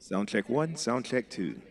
Sound check one, sound check two.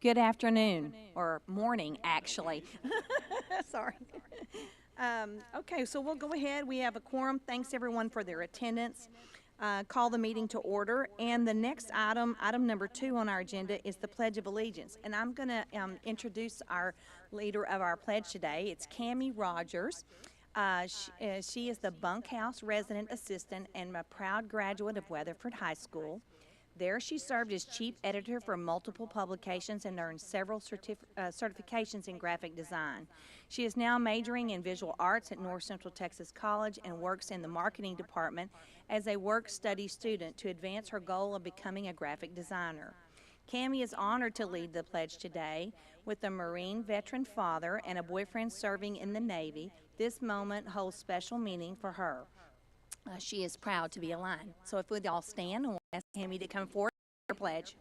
Good afternoon, or morning, actually. Sorry. Okay, so we'll go ahead. We have a quorum. Thanks, everyone, for their attendance. Call the meeting to order. And the next item, item number 2 on our agenda, is the Pledge of Allegiance. And I'm going to introduce our leader of our pledge today. It's Cammie Rogers. She is the bunkhouse resident assistant and a proud graduate of Weatherford High School. There, she served as chief editor for multiple publications and earned several certifications in graphic design. She is now majoring in visual arts at North Central Texas College and works in the marketing department as a work-study student to advance her goal of becoming a graphic designer. Cammie is honored to lead the pledge today. With a Marine veteran father and a boyfriend serving in the Navy, this moment holds special meaning for her. She is proud to be aligned. So if we'd all stand, and we'll ask Cammie to come forward for her pledge.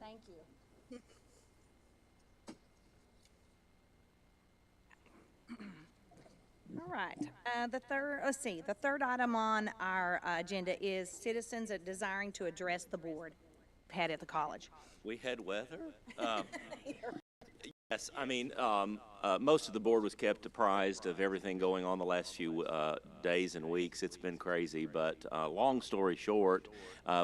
Thank you. All right. The third item on our agenda is citizens desiring to address the board. Had at the college. We had weather. Yes, I mean, most of the board was kept apprised of everything going on the last few days and weeks. It's been crazy, but long story short,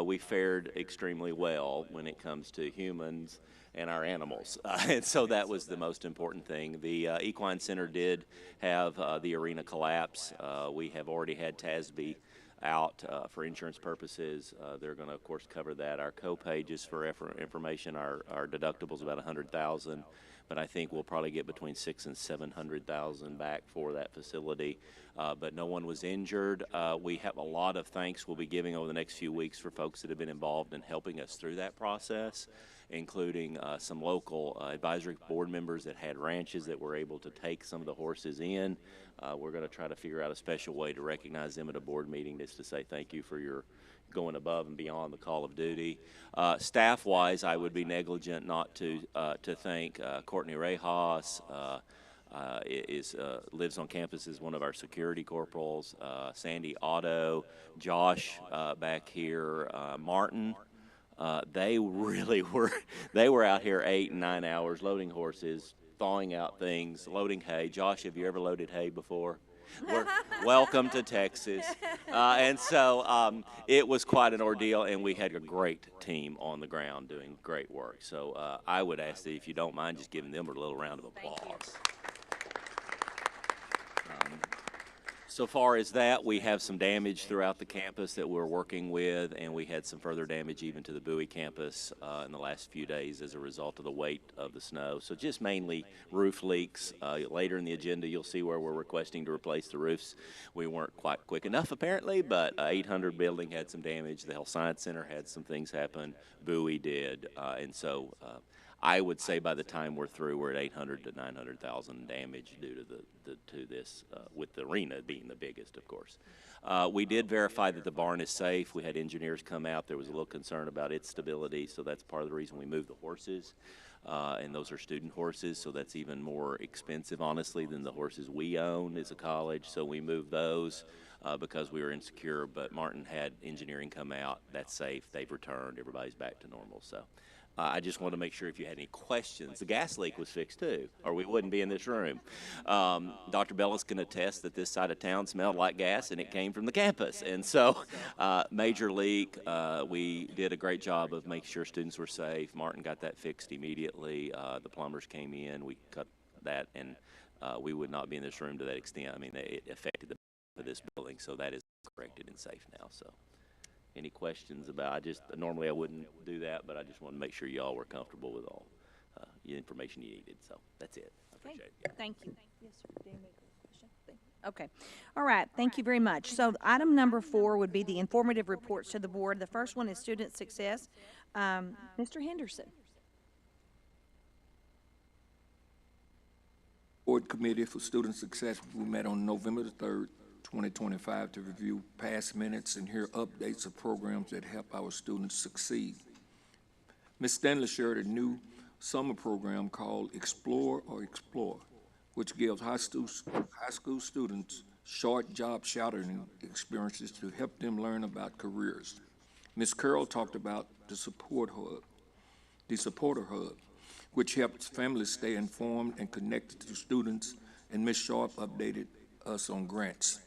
we fared extremely well when it comes to humans and our animals. And so that was the most important thing. The Equine Center did have the arena collapse. We have already had TASB out for insurance purposes. They're going to, of course, cover that. Our co-pages for information, our deductibles about $100,000, but I think we'll probably get between $600,000 and $700,000 back for that facility. But no one was injured. We have a lot of thanks we'll be giving over the next few weeks for folks that have been involved in helping us through that process, including some local advisory board members that had ranches that were able to take some of the horses in. We're going to try to figure out a special way to recognize them at a board meeting just to say thank you for your going above and beyond the call of duty. Staff-wise, I would be negligent not to thank Courtney Rehas, lives on campus as one of our security corporals, Sandy Otto, Josh back here, Martin. They really were, they were out here 8 and 9 hours loading horses, thawing out things, loading hay. Josh, have you ever loaded hay before? Welcome to Texas. And so it was quite an ordeal, and we had a great team on the ground doing great work. So I would ask that if you don't mind just giving them a little round of applause. So far as that, we have some damage throughout the campus that we're working with, and we had some further damage even to the Bowie campus in the last few days as a result of the weight of the snow. So just mainly roof leaks. Later in the agenda, you'll see where we're requesting to replace the roofs. We weren't quite quick enough, apparently, but 800 building had some damage. The Health Science Center had some things happen. Bowie did. And so I would say by the time we're through, we're at 800 to 900,000 damage due to this, with the arena being the biggest, of course. We did verify that the barn is safe. We had engineers come out. There was a little concern about its stability, so that's part of the reason we moved the horses. And those are student horses, so that's even more expensive, honestly, than the horses we own as a college. So we moved those because we were insecure. But Martin had engineering come out. That's safe. They've returned. Everybody's back to normal. So. I just want to make sure if you had any questions. The gas leak was fixed too, or we wouldn't be in this room. Dr. Bellis can attest that this side of town smelled like gas, and it came from the campus. And so, major leak. We did a great job of making sure students were safe. Martin got that fixed immediately. The plumbers came in. We cut that, and we would not be in this room to that extent. I mean, it affected the this building, so that is corrected and safe now. So. Any questions about? Normally I wouldn't do that, but I just want to make sure y'all were comfortable with all the information you needed. So that's it. I appreciate it. Yeah. Thank you. Yes, sir. Do you have a question? Okay. All right. Thank you very much. So item number 4 would be the informative reports to the board. The first one is student success. Mr. Henderson. Board Committee for Student Success, we met on November the 3rd, 2025 to review past minutes and hear updates of programs that help our students succeed. Ms. Stanley shared a new summer program called Explore, which gives high school students short job shadowing experiences to help them learn about careers. Ms. Carroll talked about the Supporter Hub, which helps families stay informed and connected to students, and Ms. Sharp updated us on grants.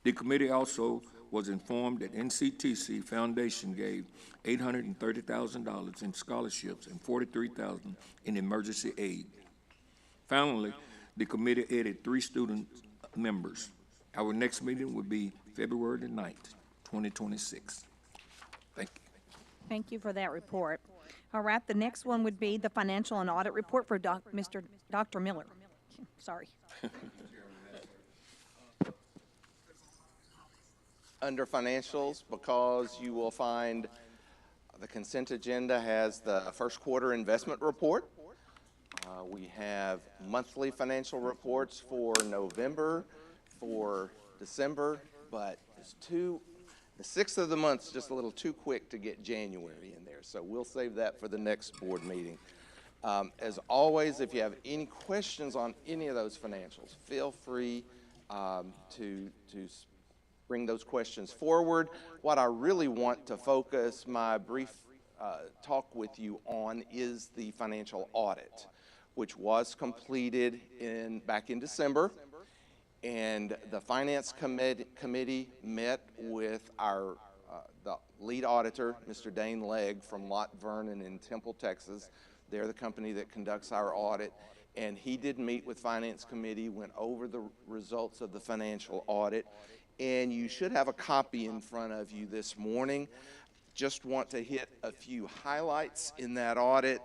The committee also was informed that NCTC Foundation gave $830,000 in scholarships and $43,000 in emergency aid. Finally, the committee added 3 student members. Our next meeting will be February the 9th, 2026. Thank you. Thank you for that report. All right, the next one would be the financial and audit report for Dr. Miller. Sorry. Under financials, because you will find the consent agenda has the first quarter investment report. We have monthly financial reports for November, for December, but the 6th of the month is just a little too quick to get January in there, so we'll save that for the next board meeting. As always, if you have any questions on any of those financials, feel free to bring those questions forward. What I really want to focus my brief talk with you on is the financial audit, which was completed back in December. And the Finance Committee met with the lead auditor, Mr. Dane Legg from Lot Vernon in Temple, Texas. They're the company that conducts our audit. And he did meet with Finance Committee, went over the results of the financial audit. And you should have a copy in front of you this morning. Just want to hit a few highlights in that audit.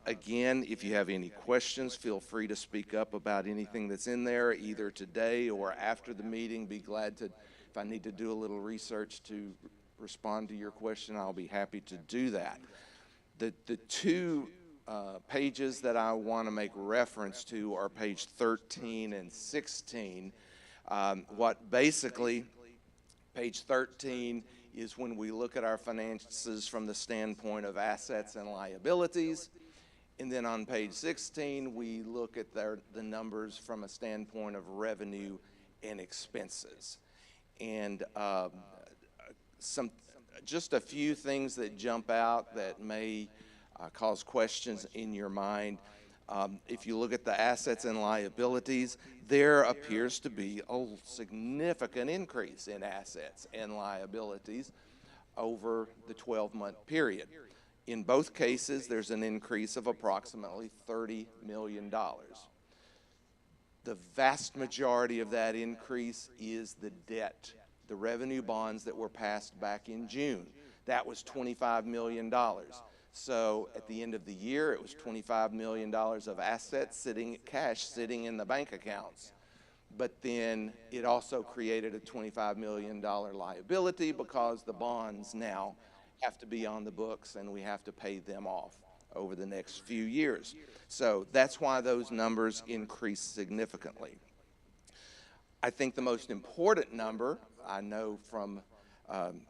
Again, if you have any questions, feel free to speak up about anything that's in there, either today or after the meeting. Be glad to, if I need to do a little research to respond to your question, I'll be happy to do that. The 2 pages that I want to make reference to are page 13 and 16. What basically, page 13 is when we look at our finances from the standpoint of assets and liabilities. And then on page 16, we look at the numbers from a standpoint of revenue and expenses. And just a few things that jump out that may cause questions in your mind. If you look at the assets and liabilities, there appears to be a significant increase in assets and liabilities over the 12-month period. In both cases, there's an increase of approximately $30 million. The vast majority of that increase is the debt, the revenue bonds that were passed back in June. That was $25 million. So at the end of the year, it was $25 million of assets cash sitting in the bank accounts. But then it also created a $25 million liability because the bonds now have to be on the books and we have to pay them off over the next few years. So that's why those numbers increase significantly. I think the most important number, I know from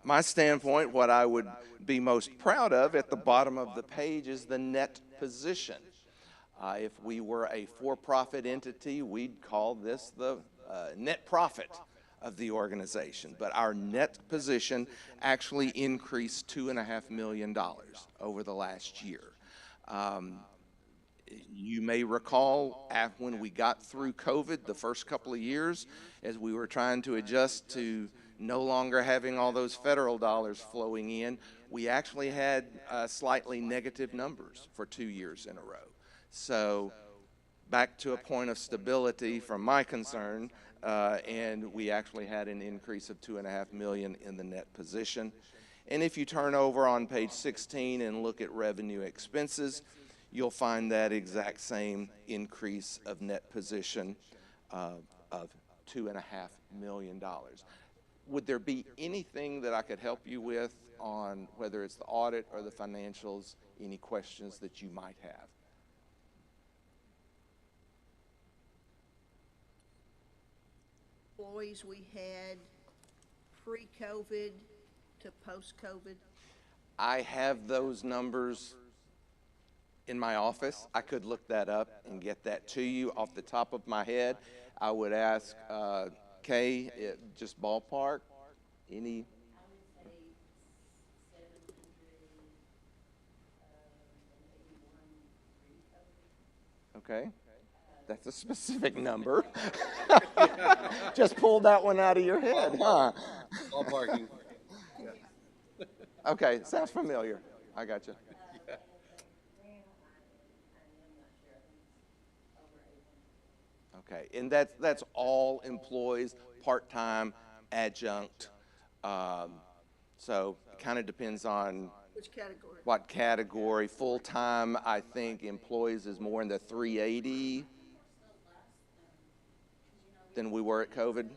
my standpoint, what I would be most proud of at the bottom of the page is the net position. If we were a for-profit entity, we'd call this the net profit of the organization. But our net position actually increased $2.5 million over the last year. You may recall when we got through COVID the first couple of years, as we were trying to adjust to no longer having all those federal dollars flowing in, we actually had slightly negative numbers for 2 years in a row. So back to a point of stability from my concern, and we actually had an increase of $2.5 million in the net position. And if you turn over on page 16 and look at revenue expenses, you'll find that exact same increase of net position of $2.5 million. Would there be anything that I could help you with on whether it's the audit or the financials, any questions that you might have? Employees we had pre-COVID to post-COVID? I have those numbers in my office. I could look that up and get that to you off the top of my head. I would ask Kay, just ballpark, any? Okay, that's a specific number. Just pulled that one out of your head, huh? Ballparking. Okay, sounds familiar. I got you. Okay, and that's all employees, part-time, adjunct. So it kind of depends on Which category? what category. Full-time, I think employees is more in the 380 than we were at COVID.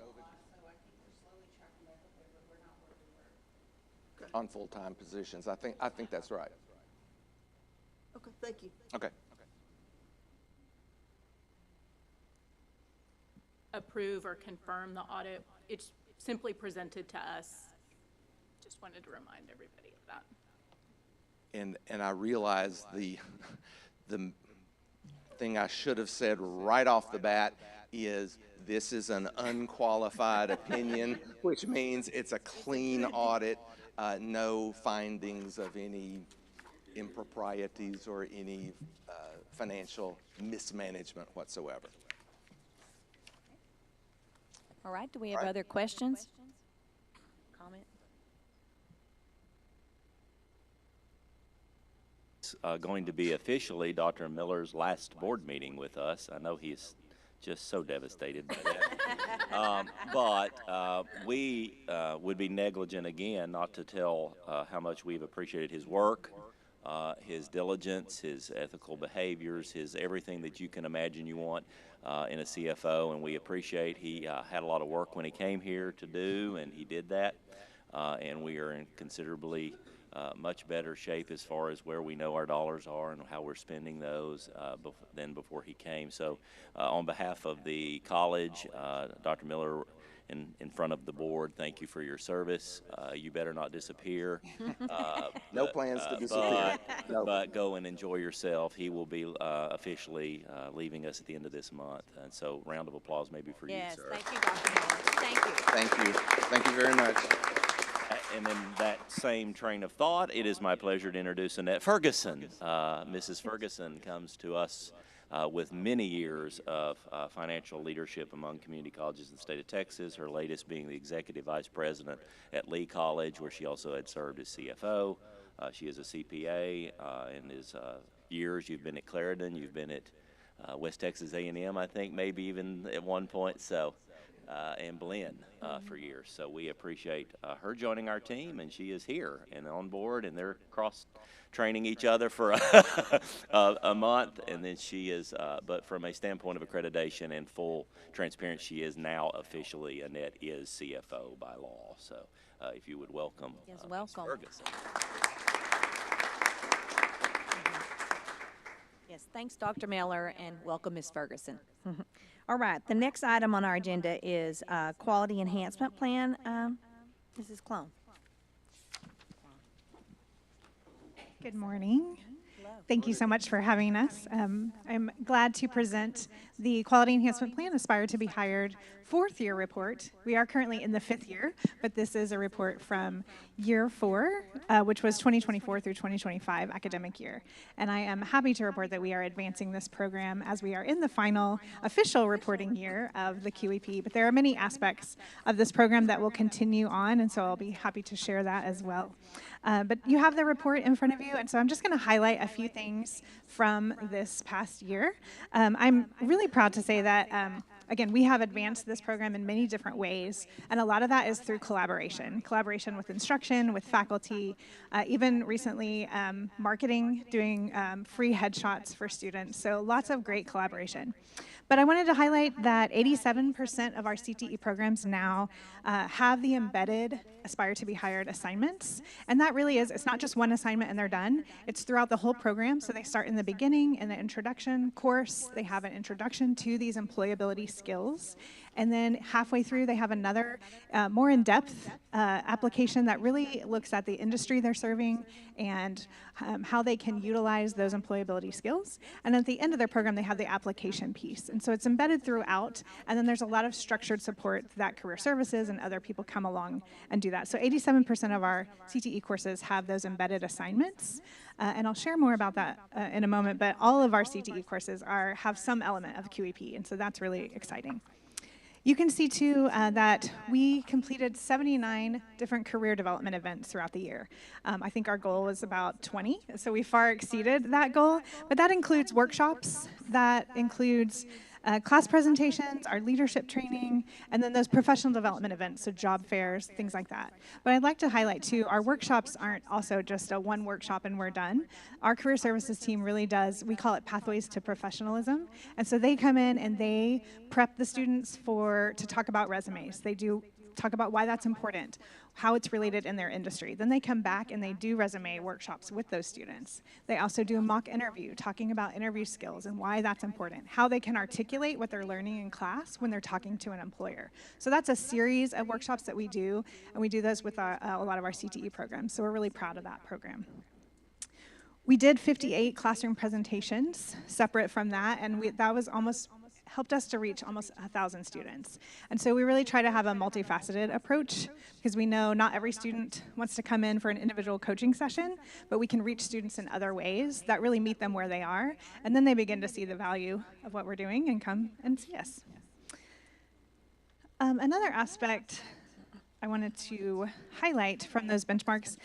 On full-time positions. I think that's right. Okay, thank you. Okay. Approve or confirm the audit. It's simply presented to us. Just wanted to remind everybody of that. And I realize the thing I should have said right off the bat is this is an unqualified opinion, which means it's a clean audit, no findings of any improprieties or any financial mismanagement whatsoever. All right, do we have other questions? Comment? It's going to be officially Dr. Miller's last board meeting with us. I know he's just so devastated by that. But we would be negligent again not to tell how much we've appreciated his work, his diligence, his ethical behaviors, his everything that you can imagine you want in a CFO, and we appreciate he had a lot of work when he came here to do, and he did that, and we are in considerably much better shape as far as where we know our dollars are and how we're spending those than before he came. So on behalf of the college, Dr. Miller, in front of the board, thank you for your service. You better not disappear. No plans to disappear. No. But go and enjoy yourself. He will be officially leaving us at the end of this month. And so round of applause maybe for Yes, you, sir. thank you, Dr. Miller. Thank you. Thank you. Thank you very much. And in that same train of thought, it is my pleasure to introduce Annette Ferguson. Mrs. Ferguson comes to us with many years of financial leadership among community colleges in the state of Texas, her latest being the Executive Vice President at Lee College, where she also had served as CFO. She is a CPA, and is years you've been at Clarendon, you've been at West Texas A&M, I think, maybe even at one point, so, and Blinn for years. So we appreciate her joining our team, and she is here and on board, and they're cross-training each other for a month, and then she is, but from a standpoint of accreditation and full transparency, she is now officially, Annette is CFO by law. So if you would welcome Yes, Ms. welcome. Ferguson. Yes, thanks, Dr. Miller, and welcome, Ms. Ferguson. All right, the next item on our agenda is Quality Enhancement Plan. Mrs. Clone. Good morning. Thank you so much for having us. I'm glad to present the Quality Enhancement Plan Aspire to be Hired fourth year report. We are currently in the fifth year, but this is a report from year 4, which was 2024 through 2025 academic year. And I am happy to report that we are advancing this program as we are in the final official reporting year of the QEP, but there are many aspects of this program that will continue on, and so I'll be happy to share that as well. But you have the report in front of you, and so I'm just going to highlight a few things from this past year. I'm really proud to say that, again, we have advanced this program in many different ways, and a lot of that is through collaboration with instruction, with faculty, even recently marketing, doing free headshots for students, so lots of great collaboration. But I wanted to highlight that 87% of our CTE programs now have the embedded Aspire to be Hired assignments. And that really is, it's not just one assignment and they're done. It's throughout the whole program. So they start in the beginning, in the introduction course. They have an introduction to these employability skills. And then halfway through, they have another more in-depth application that really looks at the industry they're serving and how they can utilize those employability skills. And at the end of their program, they have the application piece. And so it's embedded throughout, and then there's a lot of structured support that career services and other people come along and do that. So 87% of our CTE courses have those embedded assignments. And I'll share more about that in a moment, but all of our CTE courses have some element of QEP, and so that's really exciting. You can see too that we completed 79 different career development events throughout the year. I think our goal was about 20, so we far exceeded that goal, but that includes workshops, that includes class presentations, our leadership training, and then those professional development events, so job fairs, things like that. But I'd like to highlight too, our workshops aren't also just a one workshop and we're done. Our career services team really does, we call it Pathways to Professionalism, and so they come in and they prep the students to talk about resumes. They do talk about why that's important, how it's related in their industry. Then they come back and they do resume workshops with those students. They also do a mock interview, talking about interview skills and why that's important, how they can articulate what they're learning in class when they're talking to an employer. So that's a series of workshops that we do, and we do those with a lot of our CTE programs, so we're really proud of that program. We did 58 classroom presentations separate from that, and that was helped us to reach almost 1,000 students. And so we really try to have a multifaceted approach because we know not every student wants to come in for an individual coaching session, but we can reach students in other ways that really meet them where they are, and then they begin to see the value of what we're doing and come and see us. Another aspect I wanted to highlight from those benchmarks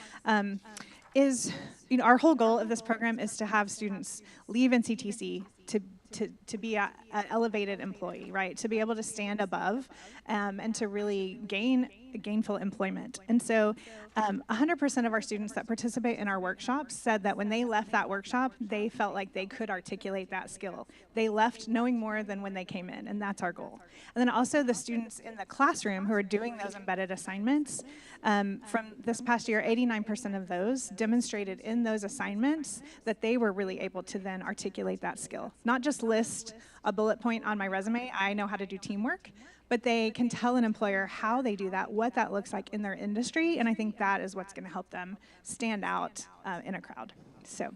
is, our whole goal of this program is to have students leave NCTC to be an elevated employee, right? To be able to stand above and to really gain gainful employment. And so 100% of our students that participate in our workshops said that when they left that workshop, they felt like they could articulate that skill. They left knowing more than when they came in, and that's our goal. And then also the students in the classroom who are doing those embedded assignments, from this past year, 89% of those demonstrated in those assignments that they were really able to then articulate that skill. Not just list a bullet point on my resume, I know how to do teamwork, but they can tell an employer how they do that, what that looks like in their industry, and I think that is what's going to help them stand out in a crowd. So,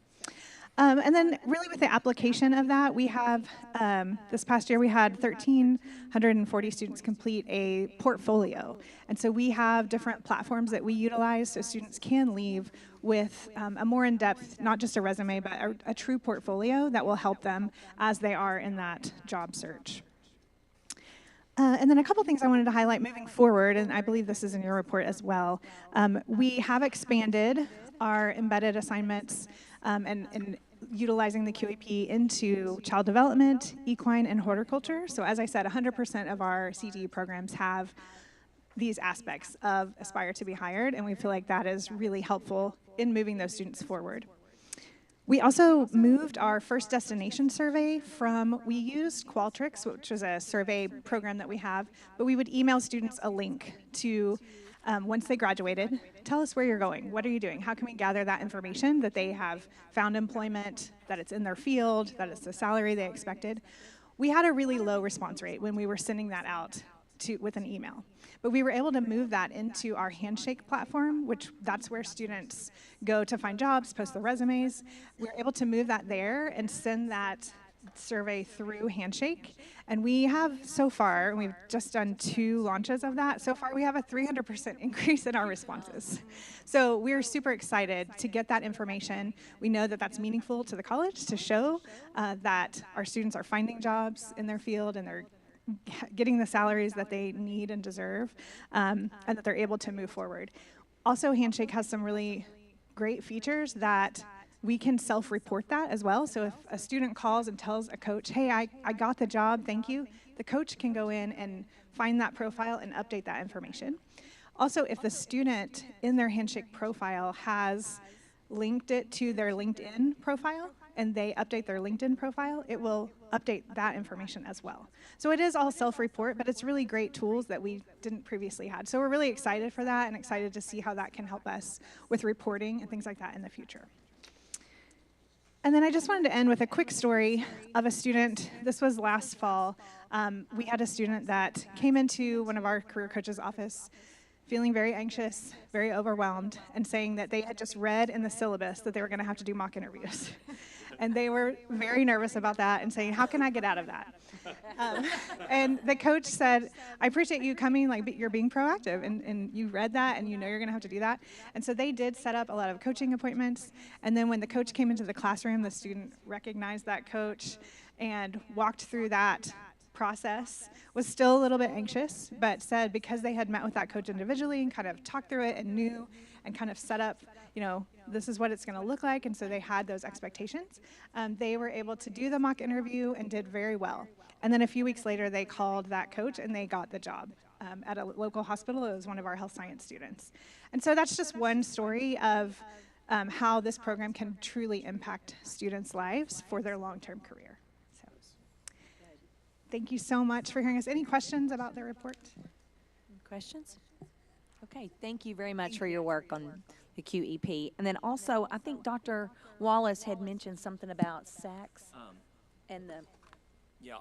and then really with the application of that, we have, this past year we had 1,340 students complete a portfolio. And so we have different platforms that we utilize so students can leave with a more in-depth, not just a resume, but a true portfolio that will help them as they are in that job search. And then a couple things I wanted to highlight moving forward, and I believe this is in your report as well. We have expanded our embedded assignments and utilizing the QAP into child development, equine, and horticulture. So as I said, 100% of our CTE programs have these aspects of Aspire to be Hired, and we feel like that is really helpful in moving those students forward. We also moved our first destination survey we used Qualtrics, which is a survey program that we have, but we would email students a link to, once they graduated, tell us where you're going, what are you doing, how can we gather that information that they have found employment, that it's in their field, that it's the salary they expected. We had a really low response rate when we were sending that out with an email. But we were able to move that into our Handshake platform, which that's where students go to find jobs, post their resumes. We were able to move that there and send that survey through Handshake. And we have so far, and we've just done 2 launches of that, so far we have a 300% increase in our responses. So we're super excited to get that information. We know that that's meaningful to the college to show that our students are finding jobs in their field and they're getting the salaries that they need and deserve, and that they're able to move forward. Also, Handshake has some really great features that we can self-report that as well. So if a student calls and tells a coach, hey, I got the job, thank you, the coach can go in and find that profile and update that information. Also, if the student in their Handshake profile has linked it to their LinkedIn profile, and they update their LinkedIn profile, it will update that information as well. So it is all self-report, but it's really great tools that we didn't previously had. So we're really excited for that and excited to see how that can help us with reporting and things like that in the future. And then I just wanted to end with a quick story of a student. This was last fall. We had a student that came into one of our career coaches' office feeling very anxious, very overwhelmed, and saying that they had just read in the syllabus that they were going to have to do mock interviews. And they were very nervous about that and saying, how can I get out of that? And the coach said, I appreciate you coming, like you're being proactive, and you read that and you know you're going to have to do that. And so they did set up a lot of coaching appointments. And then when the coach came into the classroom, the student recognized that coach and walked through that process, was still a little bit anxious, but said because they had met with that coach individually and kind of talked through it and knew and kind of set up, you know, this is what it's going to look like, and so they had those expectations, they were able to do the mock interview and did very well. And then a few weeks later, they called that coach and they got the job at a local hospital. It was one of our health science students. And so that's just one story of how this program can truly impact students' lives for their long-term career. So, thank you so much for hearing us. Any questions about the report? Questions? Okay, thank you very much for your work on the QEP. And then also, I think Dr. Wallace had mentioned something about SACs and the Yeah,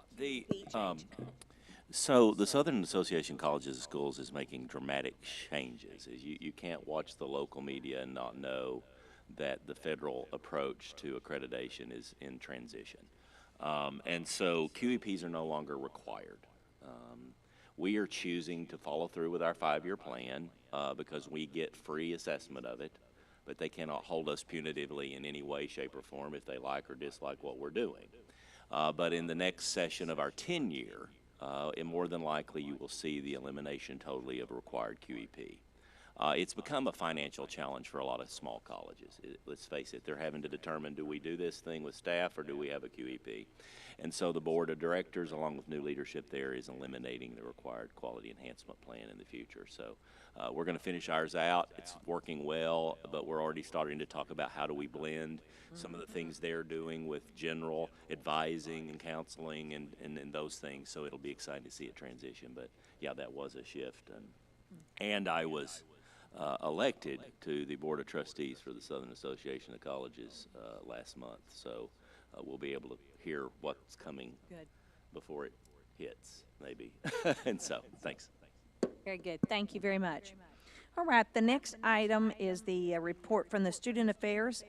so the Southern Association of Colleges and Schools is making dramatic changes. You can't watch the local media and not know that the federal approach to accreditation is in transition. And so QEPs are no longer required. We are choosing to follow through with our 5-year plan because we get free assessment of it, but they cannot hold us punitively in any way, shape, or form if they like or dislike what we're doing. But in the next session of our 10-year, more than likely you will see the elimination totally of required QEP. It's become a financial challenge for a lot of small colleges. Let's face it, they're having to determine, do we do this thing with staff or do we have a QEP? And so the board of directors, along with new leadership there, is eliminating the required quality enhancement plan in the future. So we're going to finish ours out. It's working well, but we're already starting to talk about how do we blend some of the things they're doing with general advising and counseling and those things. So it'll be exciting to see it transition. But yeah, that was a shift. And I was elected to the Board of Trustees for the Southern Association of Colleges last month. So we'll be able to hear what's coming before it hits, maybe. And so, thanks. Very good. Thank you very much. All right, the next item is the report from the Student Affairs.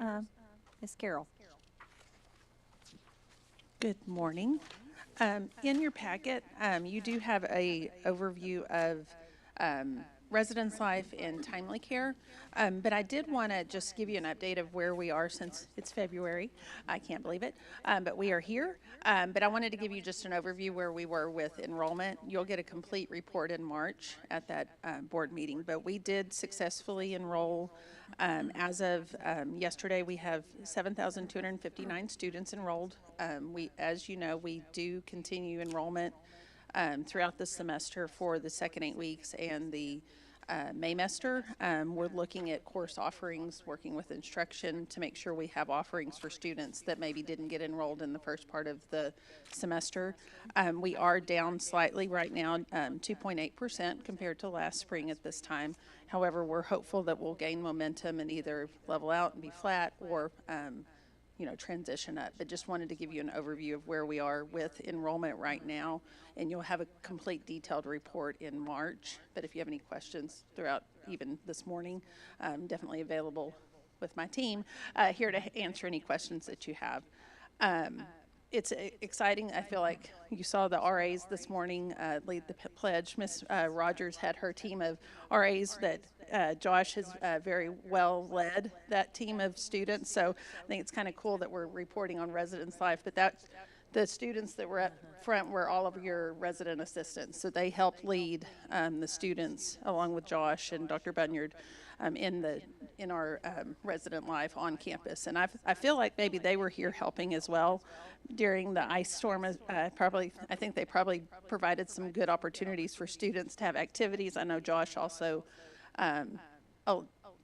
Ms. Carroll. Good morning. In your packet, you do have a overview of residence life and timely care, but I did want to just give you an update of where we are since it's February. I can't believe it, but we are here. But I wanted to give you just an overview where we were with enrollment. You'll get a complete report in March at that board meeting, but we did successfully enroll. As of yesterday, we have 7,259 students enrolled. As you know, we do continue enrollment throughout the semester for the second 8 weeks and the Maymester. We're looking at course offerings, working with instruction to make sure we have offerings for students that maybe didn't get enrolled in the first part of the semester. We are down slightly right now, 2.8% compared to last spring at this time. However, we're hopeful that we'll gain momentum and either level out and be flat or transition up. But just wanted to give you an overview of where we are with enrollment right now, and you'll have a complete detailed report in March. But if you have any questions throughout even this morning, I'm definitely available with my team here to answer any questions that you have. It's exciting. I feel like you saw the RAs this morning lead the pledge. Ms. Rogers had her team of RAs that Josh has very well led that team of students. So I think it's kind of cool that we're reporting on residence life, but the students that were up front were all of your resident assistants. So they helped lead the students along with Josh and Dr. Bunyard in our resident life on campus. And I feel like maybe they were here helping as well during the ice storm. I think they probably provided some good opportunities for students to have activities. I know Josh also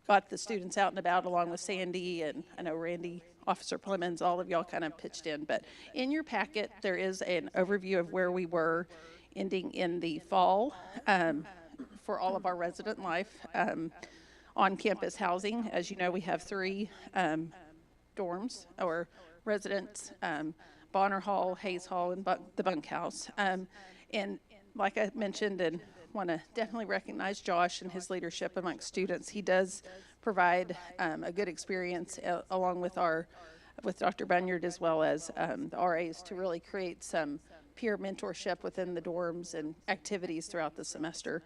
got the students out and about along with Sandy, and I know Randy, Officer Clemens, all of y'all kind of pitched in. But in your packet, there is an overview of where we were ending in the fall for all of our resident life on-campus housing. As you know, we have 3 dorms or residents, Bonner Hall, Hayes Hall, and the bunkhouse. And like I mentioned, and want to definitely recognize Josh and his leadership amongst students. He does provide a good experience along with Dr. Bunyard as well as the RAs to really create some peer mentorship within the dorms and activities throughout the semester.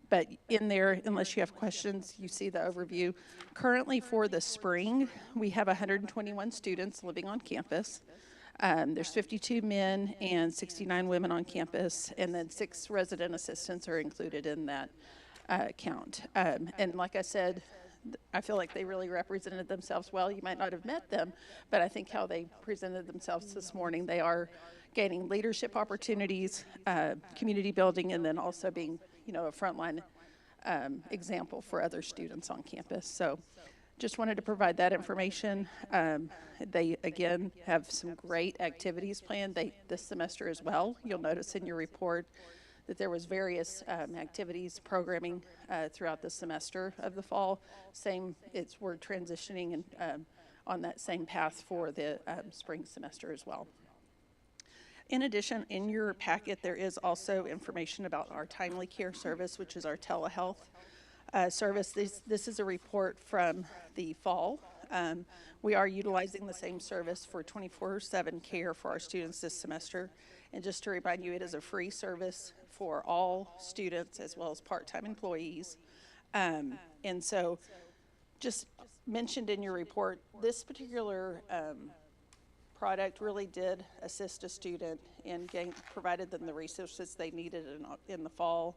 But in there, unless you have questions, you see the overview. Currently for the spring, we have 121 students living on campus. There's 52 men and 69 women on campus, and then 6 resident assistants are included in that count. And like I said, I feel like they really represented themselves well. You might not have met them, but I think how they presented themselves this morning, they are gaining leadership opportunities, community building, and then also being, a frontline example for other students on campus. So just wanted to provide that information. They, again, have some great activities planned this semester as well. You'll notice in your report that there was various activities, programming throughout the semester of the fall. We're transitioning and on that same path for the spring semester as well. In addition, in your packet, there is also information about our timely care service, which is our telehealth service. This is a report from the fall. We are utilizing the same service for 24/7 care for our students this semester. And just to remind you, it is a free service for all students as well as part-time employees. And so just mentioned in your report, this particular product really did assist a student and provided them the resources they needed in the fall,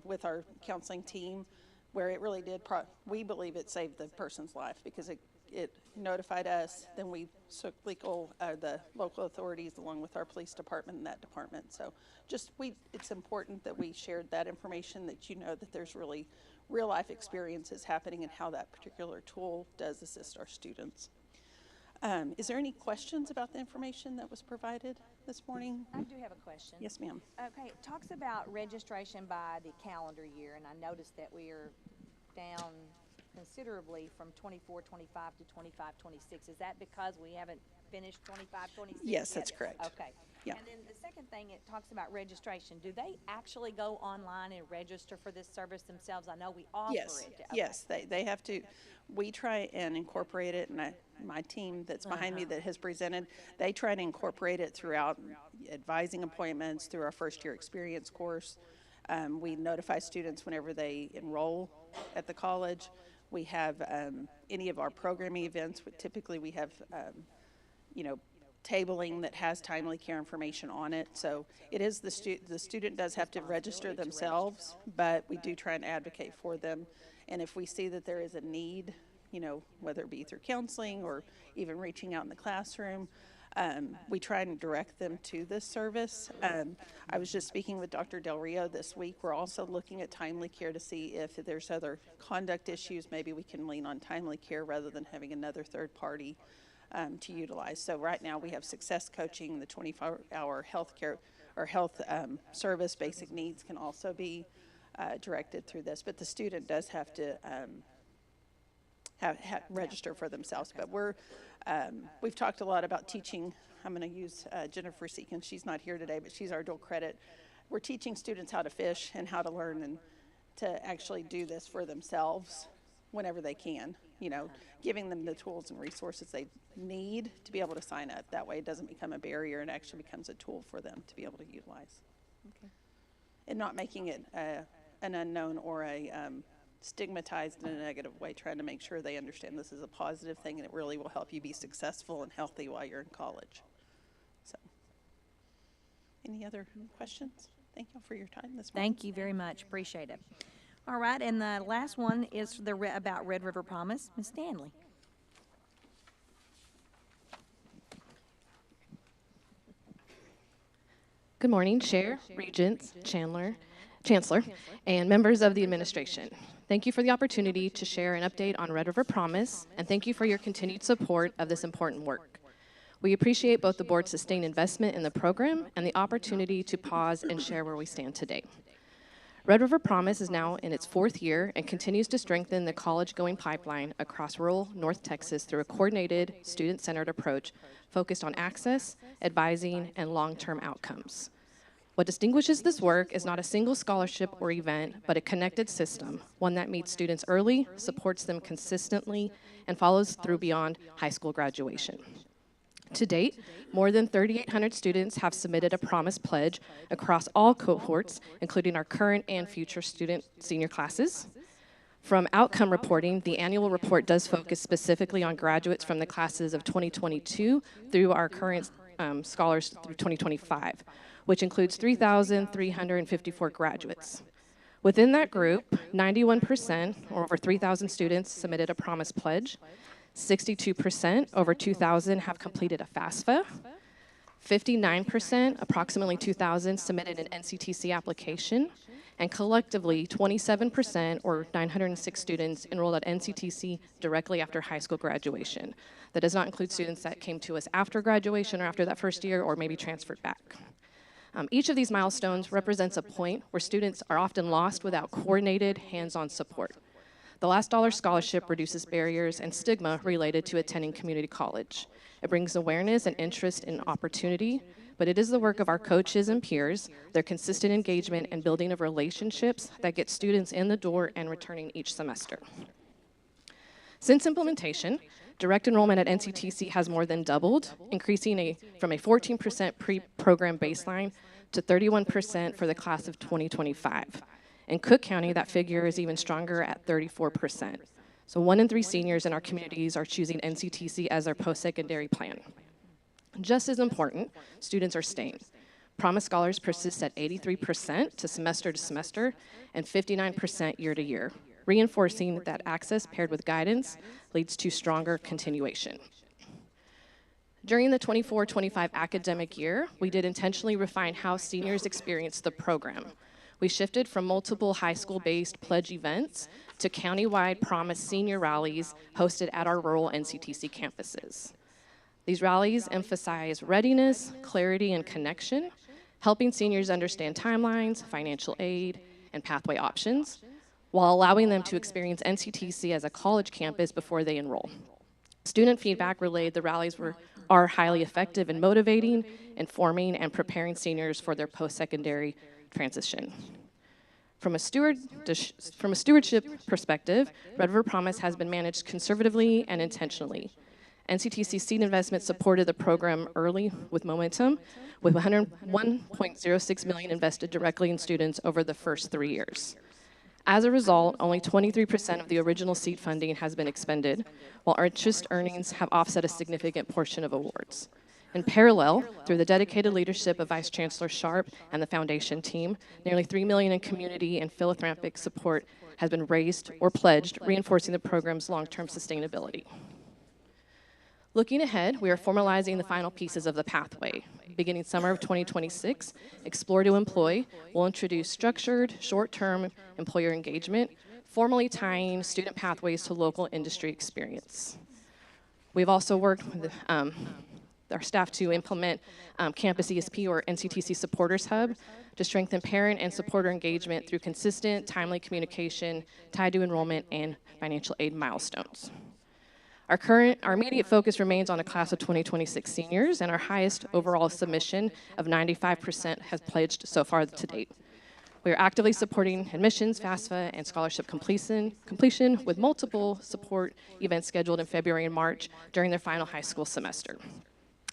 with our counseling team, where it really did, we believe it saved the person's life because it notified us, then we took the local authorities along with our police department and that department. So it's important that we shared that information, that that there's really real life experiences happening and how that particular tool does assist our students. Is there any questions about the information that was provided this morning? I do have a question. Yes, ma'am. Okay, it talks about registration by the calendar year, and I noticed that we are down considerably from 24-25 to 25-26. Is that because we haven't finished 25-26 Yes, yet? that's correct. Okay. Yeah. And then the second thing, it talks about registration. Do they actually go online and register for this service themselves? I know we offer Yes, it. Okay. yes, they have to. We try and incorporate it, and my team that's behind me that has presented, they try to incorporate it throughout advising appointments, through our first year experience course. We notify students whenever they enroll at the college. We have any of our programming events. Typically, we have, tabling that has timely care information on it. So it is the student does have to register themselves, but we do try and advocate for them. And if we see that there is a need, whether it be through counseling or even reaching out in the classroom, we try and direct them to this service. I was just speaking with Dr. Del Rio this week. We're also looking at timely care to see if there's other conduct issues. Maybe we can lean on timely care rather than having another third party to utilize. So right now we have success coaching, the 24-hour health care or health service. Basic needs can also be directed through this, but the student does have to register for themselves. But we've talked a lot about teaching. I'm going to use Jennifer Seekins. She's not here today, but she's our dual credit. We're teaching students how to fish and how to learn and to actually do this for themselves whenever they can, giving them the tools and resources they need to be able to sign up. That way it doesn't become a barrier and actually becomes a tool for them to be able to utilize. Okay. And not making it an unknown or a stigmatized in a negative way, trying to make sure they understand this is a positive thing and it really will help you be successful and healthy while you're in college. So, any other questions? Thank you for your time this morning. Thank you very much. Appreciate it. All right, and the last one is about Red River Promise. Ms. Stanley. Good morning, Chair, Regents, Chancellor, and members of the administration. Thank you for the opportunity to share an update on Red River Promise, and thank you for your continued support of this important work. We appreciate both the board's sustained investment in the program and the opportunity to pause and share where we stand today. Red River Promise is now in its 4th year and continues to strengthen the college-going pipeline across rural North Texas through a coordinated, student-centered approach focused on access, advising, and long-term outcomes. What distinguishes this work is not a single scholarship or event, but a connected system, one that meets students early, supports them consistently, and follows through beyond high school graduation. To date, more than 3,800 students have submitted a Promise Pledge across all cohorts, including our current and future student senior classes. From outcome reporting, the annual report does focus specifically on graduates from the classes of 2022 through our current scholars through 2025, which includes 3,354 graduates. Within that group, 91%, or over 3,000 students, submitted a Promise Pledge. 62%, over 2,000, have completed a FAFSA. 59%, approximately 2,000, submitted an NCTC application. And collectively, 27%, or 906 students, enrolled at NCTC directly after high school graduation. That does not include students that came to us after graduation or after that first year or maybe transferred back. Each of these milestones represents a point where students are often lost without coordinated, hands-on support. The Last Dollar Scholarship reduces barriers and stigma related to attending community college. It brings awareness and interest in opportunity, but it is the work of our coaches and peers, their consistent engagement and building of relationships that get students in the door and returning each semester. Since implementation, direct enrollment at NCTC has more than doubled, increasing from a 14% pre-program baseline to 31% for the class of 2025. In Cook County, that figure is even stronger at 34%. So 1 in 3 seniors in our communities are choosing NCTC as their post-secondary plan. Just as important, students are staying. Promise Scholars persist at 83% to semester and 59% year to year, reinforcing that access paired with guidance leads to stronger continuation. During the 24-25 academic year, we did intentionally refine how seniors experience the program. We shifted from multiple high school-based pledge events to countywide Promise senior rallies hosted at our rural NCTC campuses. These rallies emphasize readiness, clarity, and connection, helping seniors understand timelines, financial aid, and pathway options, while allowing them to experience NCTC as a college campus before they enroll. Student feedback relayed the rallies are highly effective in motivating, informing, and preparing seniors for their post-secondary transition. From a stewardship perspective, Red River Promise has been managed conservatively and intentionally. NCTC seed investment supported the program early with momentum, with $101.06 million invested directly in students over the first 3 years. As a result, only 23% of the original seed funding has been expended, while our interest earnings have offset a significant portion of awards. In parallel, through the dedicated leadership of Vice Chancellor Sharp and the foundation team, nearly $3 million in community and philanthropic support has been raised or pledged, reinforcing the program's long-term sustainability. Looking ahead, we are formalizing the final pieces of the pathway. Beginning summer of 2026, Explore to Employ will introduce structured, short-term employer engagement, formally tying student pathways to local industry experience. We've also worked with our staff to implement Campus ESP, or NCTC Supporters Hub, to strengthen parent and supporter engagement through consistent, timely communication tied to enrollment and financial aid milestones. Our immediate focus remains on a class of 2026 seniors, and our highest overall submission of 95% has pledged so far to date. We are actively supporting admissions, FAFSA, and scholarship completion with multiple support events scheduled in February and March during their final high school semester.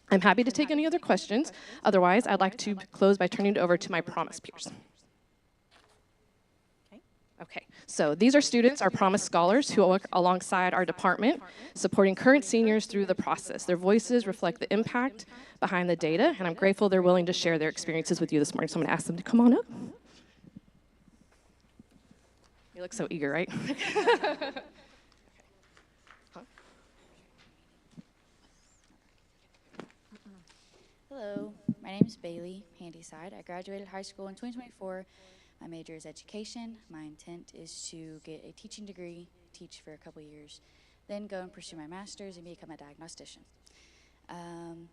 I'm happy to take any other questions. Otherwise, I'd like to close by turning it over to my Promise peers. Okay, so these are students, our Promise Scholars, who work alongside our department, supporting current seniors through the process. Their voices reflect the impact behind the data, and I'm grateful they're willing to share their experiences with you this morning, so I'm going to ask them to come on up. You look so eager, right? Hello, my name is Bailey Handyside. I graduated high school in 2024. My major is education. My intent is to get a teaching degree, teach for a couple years, then go and pursue my master's and become a diagnostician. And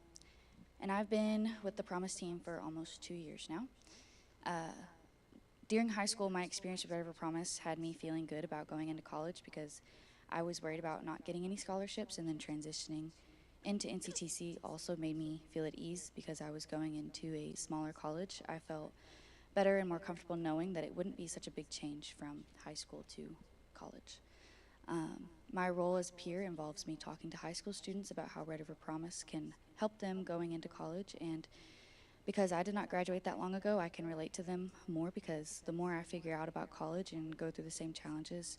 I've been with the Promise team for almost 2 years now. During high school, my experience with Red River Promise had me feeling good about going into college because I was worried about not getting any scholarships, and then transitioning into NCTC also made me feel at ease because I was going into a smaller college. I felt better and more comfortable knowing that it wouldn't be such a big change from high school to college. My role as peer involves me talking to high school students about how Red River Promise can help them going into college, and because I did not graduate that long ago, I can relate to them more because the more I figure out about college and go through the same challenges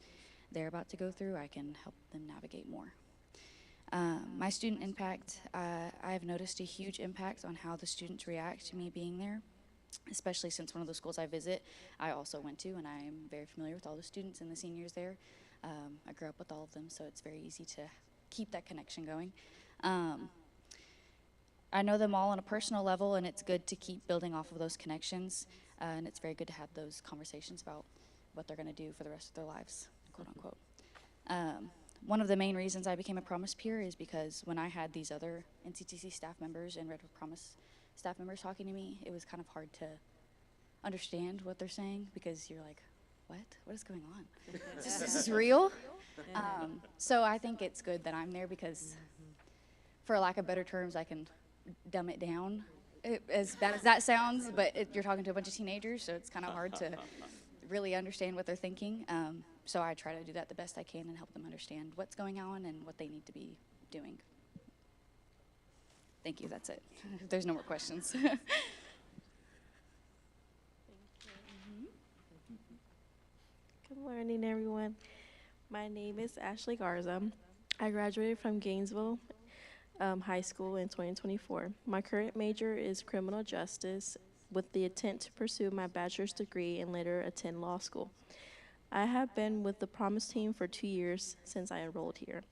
they're about to go through, I can help them navigate more. My student impact, I have noticed a huge impact on how the students react to me being there, especially since one of the schools I visit I also went to, and I am very familiar with all the students and the seniors there. I grew up with all of them, so it's very easy to keep that connection going. I know them all on a personal level, and it's good to keep building off of those connections, and it's very good to have those conversations about what they're going to do for the rest of their lives, quote unquote. One of the main reasons I became a Promise peer is because when I had these other NCTC staff members and Red River Promise staff members talking to me, it was kind of hard to understand what they're saying because you're like, what is going on? Is this real? So I think it's good that I'm there because, for lack of better terms, I can dumb it down, as bad as that sounds, but you're talking to a bunch of teenagers, so it's kind of hard to really understand what they're thinking. So I try to do that the best I can and help them understand what's going on and what they need to be doing. Thank you, that's it. There's no more questions. Good morning, everyone. My name is Ashley Garza. I graduated from Gainesville High School in 2024. My current major is criminal justice with the intent to pursue my bachelor's degree and later attend law school. I have been with the Promise team for 2 years since I enrolled here.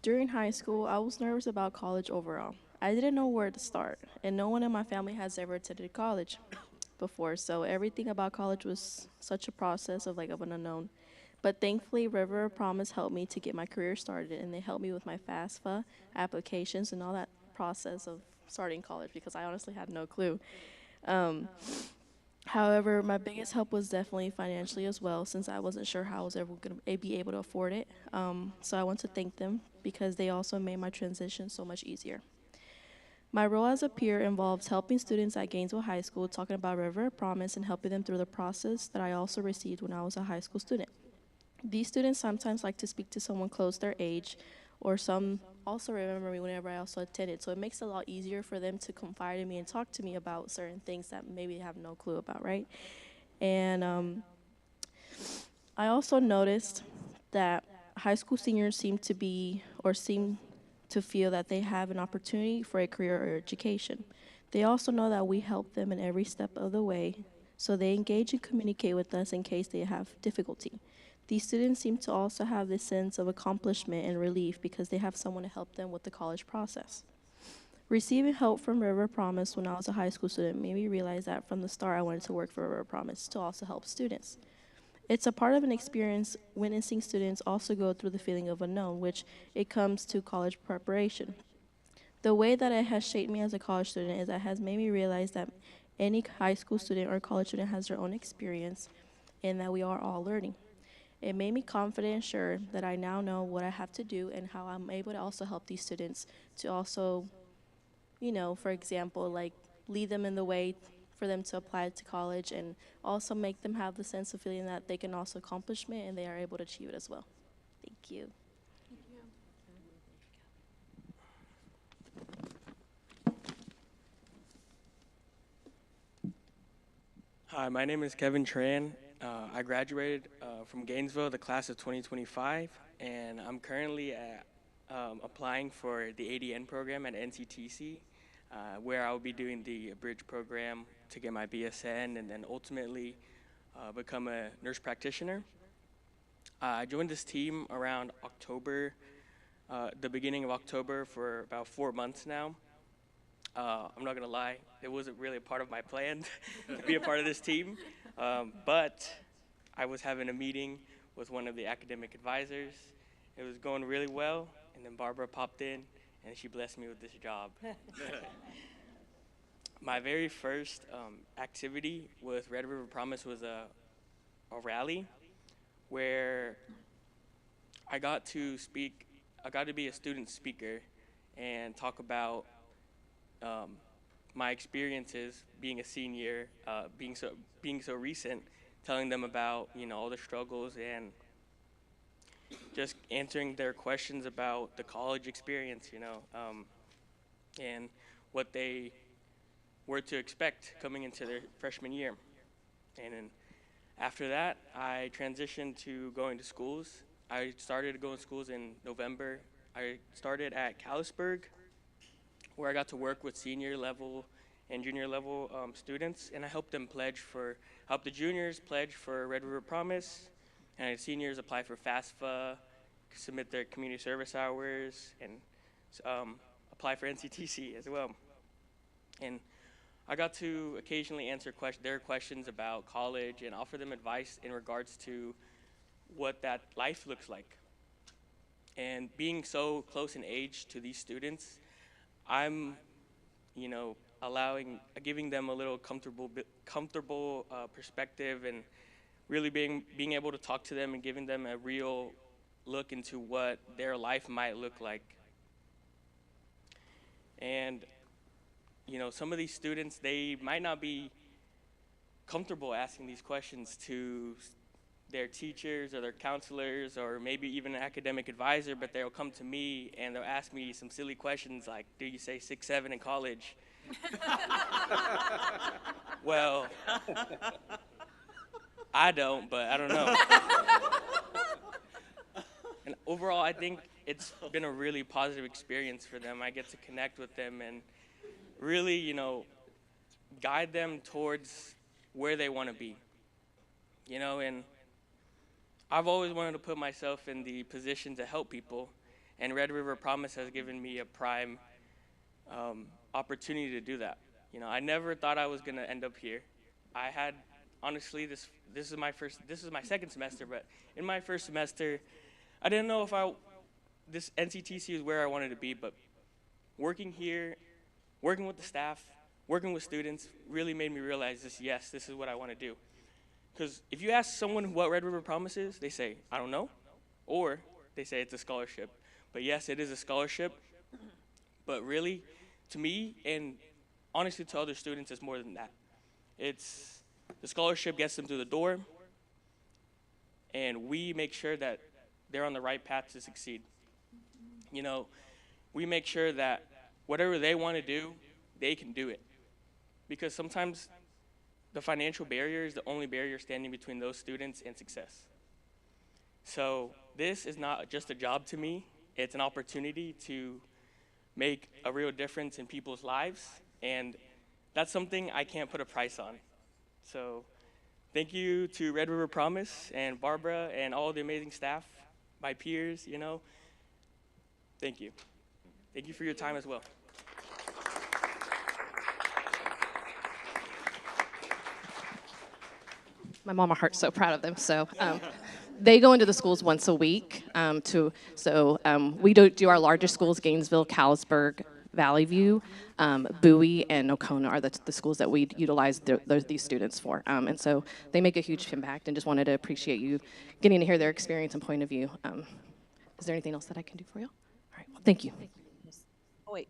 During high school, I was nervous about college overall. I didn't know where to start, and no one in my family has ever attended college before, so everything about college was such a process of an unknown. But thankfully, River of Promise helped me to get my career started, and they helped me with my FAFSA applications and all that process of starting college because I honestly had no clue. However, my biggest help was definitely financially as well, since I wasn't sure how I was ever going to be able to afford it. So I want to thank them because they also made my transition so much easier. My role as a peer involves helping students at Gainesville High School, talking about River of Promise and helping them through the process that I also received when I was a high school student. These students sometimes like to speak to someone close their age, or some also remember me whenever I also attended, so it makes it a lot easier for them to confide in me and talk to me about certain things that maybe they have no clue about, right? And I also noticed that high school seniors seem to feel that they have an opportunity for a career or education. They also know that we help them in every step of the way, so they engage and communicate with us in case they have difficulty. These students seem to also have this sense of accomplishment and relief because they have someone to help them with the college process. Receiving help from River Promise when I was a high school student made me realize that from the start I wanted to work for River Promise to also help students. It's a part of an experience witnessing students also go through the feeling of unknown, which it comes to college preparation. The way that it has shaped me as a college student is that it has made me realize that any high school student or college student has their own experience and that we are all learning. It made me confident and sure that I now know what I have to do and how I'm able to also help these students to also, for example, lead them in the way for them to apply to college and also make them have the sense of feeling that they can also accomplishment and they are able to achieve it as well. Thank you. Hi, my name is Kevin Tran. I graduated from Gainesville, the class of 2025, and I'm currently applying for the ADN program at NCTC, where I will be doing the bridge program to get my BSN and then ultimately become a nurse practitioner. I joined this team around October, the beginning of October, for about 4 months now. I'm not gonna lie, it wasn't really a part of my plan to be a part of this team, but I was having a meeting with one of the academic advisors. It was going really well, and then Barbara popped in, and she blessed me with this job. My very first activity with Red River Promise was a rally where I got to speak. I got to be a student speaker and talk about my experiences being a senior, being so recent, telling them about all the struggles and just answering their questions about the college experience, and what they were to expect coming into their freshman year. And then after that, I transitioned to going to schools. I started going to schools in November. I started at Callisburg, where I got to work with senior level and junior level students, and I helped them help the juniors pledge for Red River Promise, and the seniors apply for FAFSA, submit their community service hours, and apply for NCTC as well. And I got to occasionally answer their questions about college and offer them advice in regards to what that life looks like. And being so close in age to these students, I'm, giving them a little comfortable perspective, and really being able to talk to them and giving them a real look into what their life might look like. And some of these students, they might not be comfortable asking these questions to their teachers or their counselors or maybe even an academic advisor, but they'll come to me and they'll ask me some silly questions like, do you say 6'7" in college? Well, I don't, but I don't know. And overall, I think it's been a really positive experience for them. I get to connect with them and really, guide them towards where they want to be. And I've always wanted to put myself in the position to help people, and Red River Promise has given me a prime opportunity to do that. I never thought I was going to end up here. I had, honestly, this is my second semester, but in my first semester, I didn't know if this NCTC is where I wanted to be, but working here, working with the staff, working with students really made me realize this is what I want to do. Because if you ask someone what Red River Promise is, they say, I don't know, or they say it's a scholarship. But yes, it is a scholarship, but really, to me, and honestly to other students, it's more than that. The scholarship gets them through the door, and we make sure that they're on the right path to succeed. We make sure that whatever they want to do, they can do it. Because sometimes the financial barrier is the only barrier standing between those students and success. So this is not just a job to me, it's an opportunity to make a real difference in people's lives, and that's something I can't put a price on. So thank you to Red River Promise and Barbara and all the amazing staff, my peers, Thank you. Thank you for your time as well. My mama heart's so proud of them. So they go into the schools once a week. We do our largest schools: Gainesville, Callisburg, Valley View, Bowie, and Nocona are the schools that we utilize these students for. And so they make a huge impact, and just wanted to appreciate you getting to hear their experience and point of view. Is there anything else that I can do for you? All right, well, thank you. Oh, wait.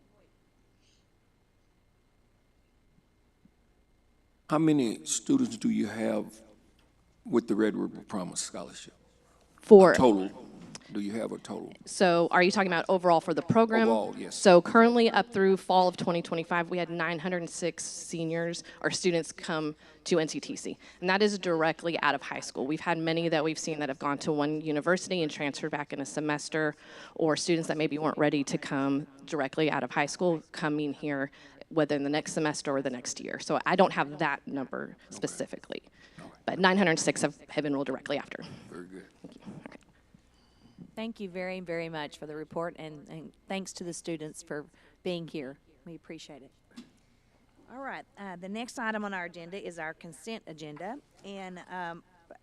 How many students do you have with the Red River Promise Scholarship? For Total, do you have a total? So are you talking about overall for the program? Overall, yes. So currently up through fall of 2025, we had 906 seniors or students come to NCTC, and that is directly out of high school. We've had many that we've seen that have gone to one university and transferred back in a semester, or students that maybe weren't ready to come directly out of high school coming here whether in the next semester or the next year. So I don't have that number specifically, but 906 have enrolled directly after. Very good. Thank you very, very much for the report, and thanks to the students for being here. We appreciate it. All right, the next item on our agenda is our consent agenda, and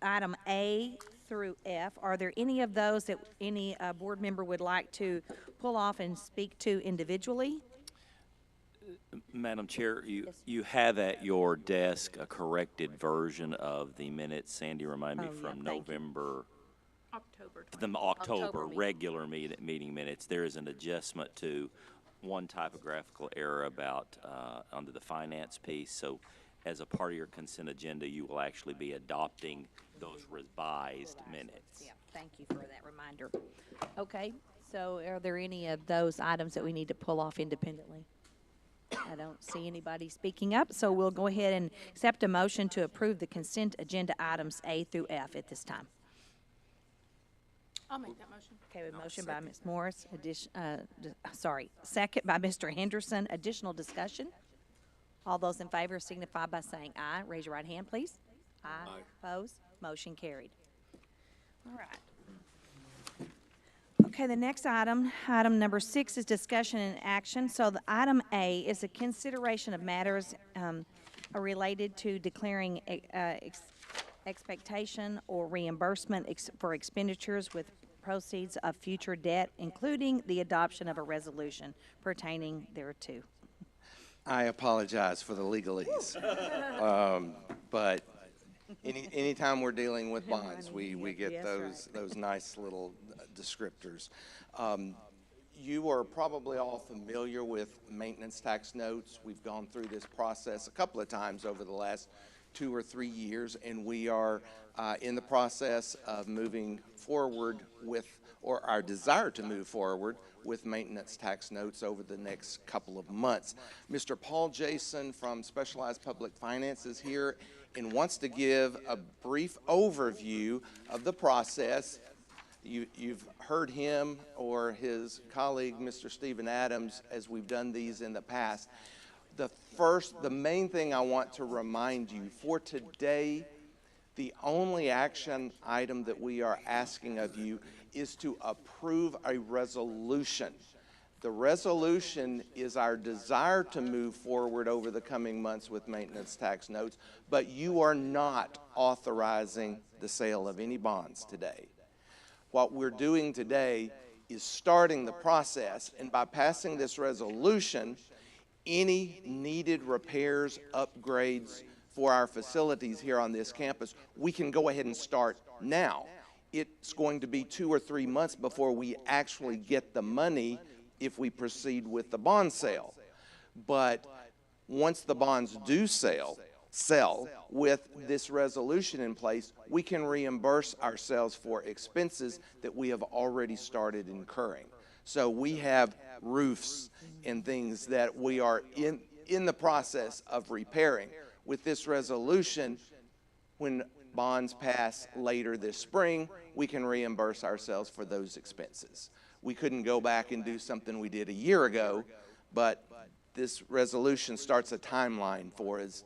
item A through F. Are there any of those that any board member would like to pull off and speak to individually? Madam Chair, you have at your desk a corrected version of the minutes. Sandy, remind me, Oh, yeah, from thank you. November, October the 20. October regular meeting minutes. There is an adjustment to one typographical error about, under the finance piece. So as a part of your consent agenda, you will actually be adopting those revised minutes. Yeah, thank you for that reminder. Okay, so are there any of those items that we need to pull off independently? I don't see anybody speaking up, so we'll go ahead and accept a motion to approve the consent agenda items A through F at this time. I'll make that motion. Okay, we have a motion by Ms. Morris, second by Mr. Henderson. Additional discussion? All those in favor signify by saying aye. Raise your right hand, please. Aye. Opposed? Motion carried. All right. Okay, the next item, item number 6, is discussion and action. So the item A is a consideration of matters related to declaring expectation or reimbursement for expenditures with proceeds of future debt, including the adoption of a resolution pertaining thereto. I apologize for the legalese. But anytime we're dealing with bonds, we get Yes, those nice little descriptors. You are probably all familiar with maintenance tax notes. We've gone through this process a couple of times over the last 2 or 3 years, and we are in the process of moving forward with, or our desire to move forward with maintenance tax notes over the next couple of months. Mr. Paul Jason from Specialized Public Finance is here and wants to give a brief overview of the process. You've heard him or his colleague, Mr. Stephen Adams, as we've done these in the past. The main thing I want to remind you for today, the only action item that we are asking of you is to approve a resolution. The resolution is our desire to move forward over the coming months with maintenance tax notes, but you are not authorizing the sale of any bonds today. What we're doing today is starting the process, and by passing this resolution, any needed repairs, upgrades for our facilities here on this campus, we can go ahead and start now. It's going to be 2 or 3 months before we actually get the money if we proceed with the bond sale. But once the bonds do sell with this resolution in place, we can reimburse ourselves for expenses that we have already started incurring. So we have roofs and things that we are in the process of repairing. With this resolution, when bonds pass later this spring, we can reimburse ourselves for those expenses. We couldn't go back and do something we did a year ago, but this resolution starts a timeline for us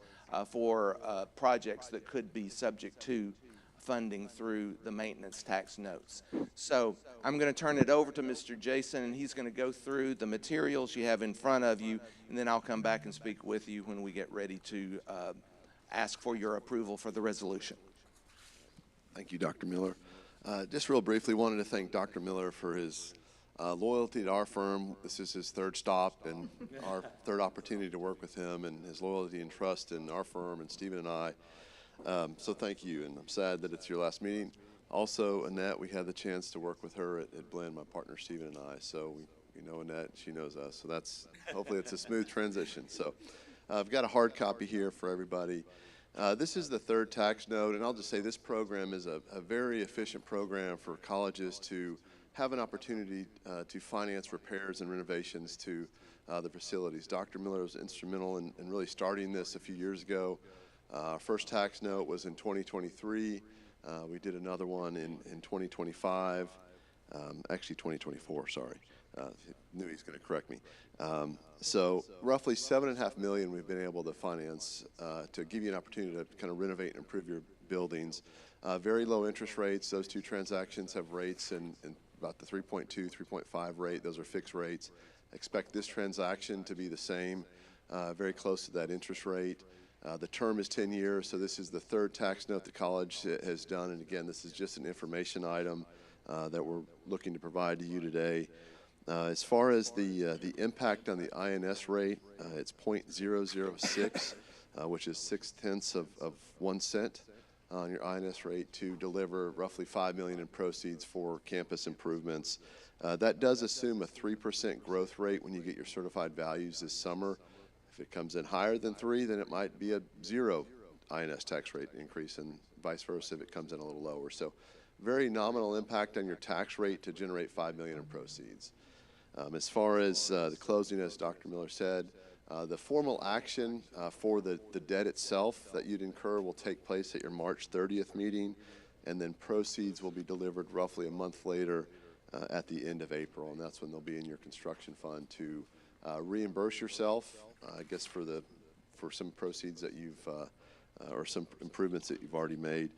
for projects that could be subject to funding through the maintenance tax notes. So I'm going to turn it over to Mr. Jason, and he's going to go through the materials you have in front of you, and then I'll come back and speak with you when we get ready to ask for your approval for the resolution. Thank you, Dr. Miller. Just real briefly, wanted to thank Dr. Miller for his loyalty to our firm. This is his third stop and our third opportunity to work with him, and his loyalty and trust in our firm and Stephen and I. So thank you, and I'm sad that it's your last meeting. Also, Annette, we had the chance to work with her at Blend, my partner Stephen and I. So we know Annette, she knows us. So that's, hopefully it's a smooth transition. So I've got a hard copy here for everybody. This is the third tax note, and I'll just say this program is a very efficient program for colleges to have an opportunity to finance repairs and renovations to the facilities. Dr. Miller was instrumental in really starting this a few years ago. Our first tax note was in 2023. We did another one in 2025, actually 2024, sorry. Knew he's going to correct me. So roughly $7.5 million we've been able to finance to give you an opportunity to kind of renovate and improve your buildings. Very low interest rates. Those two transactions have rates in about the 3.2, 3.5 rate. Those are fixed rates. Expect this transaction to be the same, very close to that interest rate. The term is 10 years, so this is the third tax note the college has done. And again, this is just an information item that we're looking to provide to you today. As far as the impact on the INS rate, it's 0.006, which is 0.6 of 1 cent on your INS rate to deliver roughly $5 million in proceeds for campus improvements. That does assume a 3% growth rate when you get your certified values this summer. If it comes in higher than 3, then it might be a 0 INS tax rate increase, and vice versa if it comes in a little lower. So very nominal impact on your tax rate to generate $5 million in proceeds. As far as the closing, as Dr. Miller said, the formal action for the debt itself that you'd incur will take place at your March 30th meeting, and then proceeds will be delivered roughly a month later at the end of April, and that's when they'll be in your construction fund to reimburse yourself, I guess, for some proceeds that you've or some improvements that you've already made.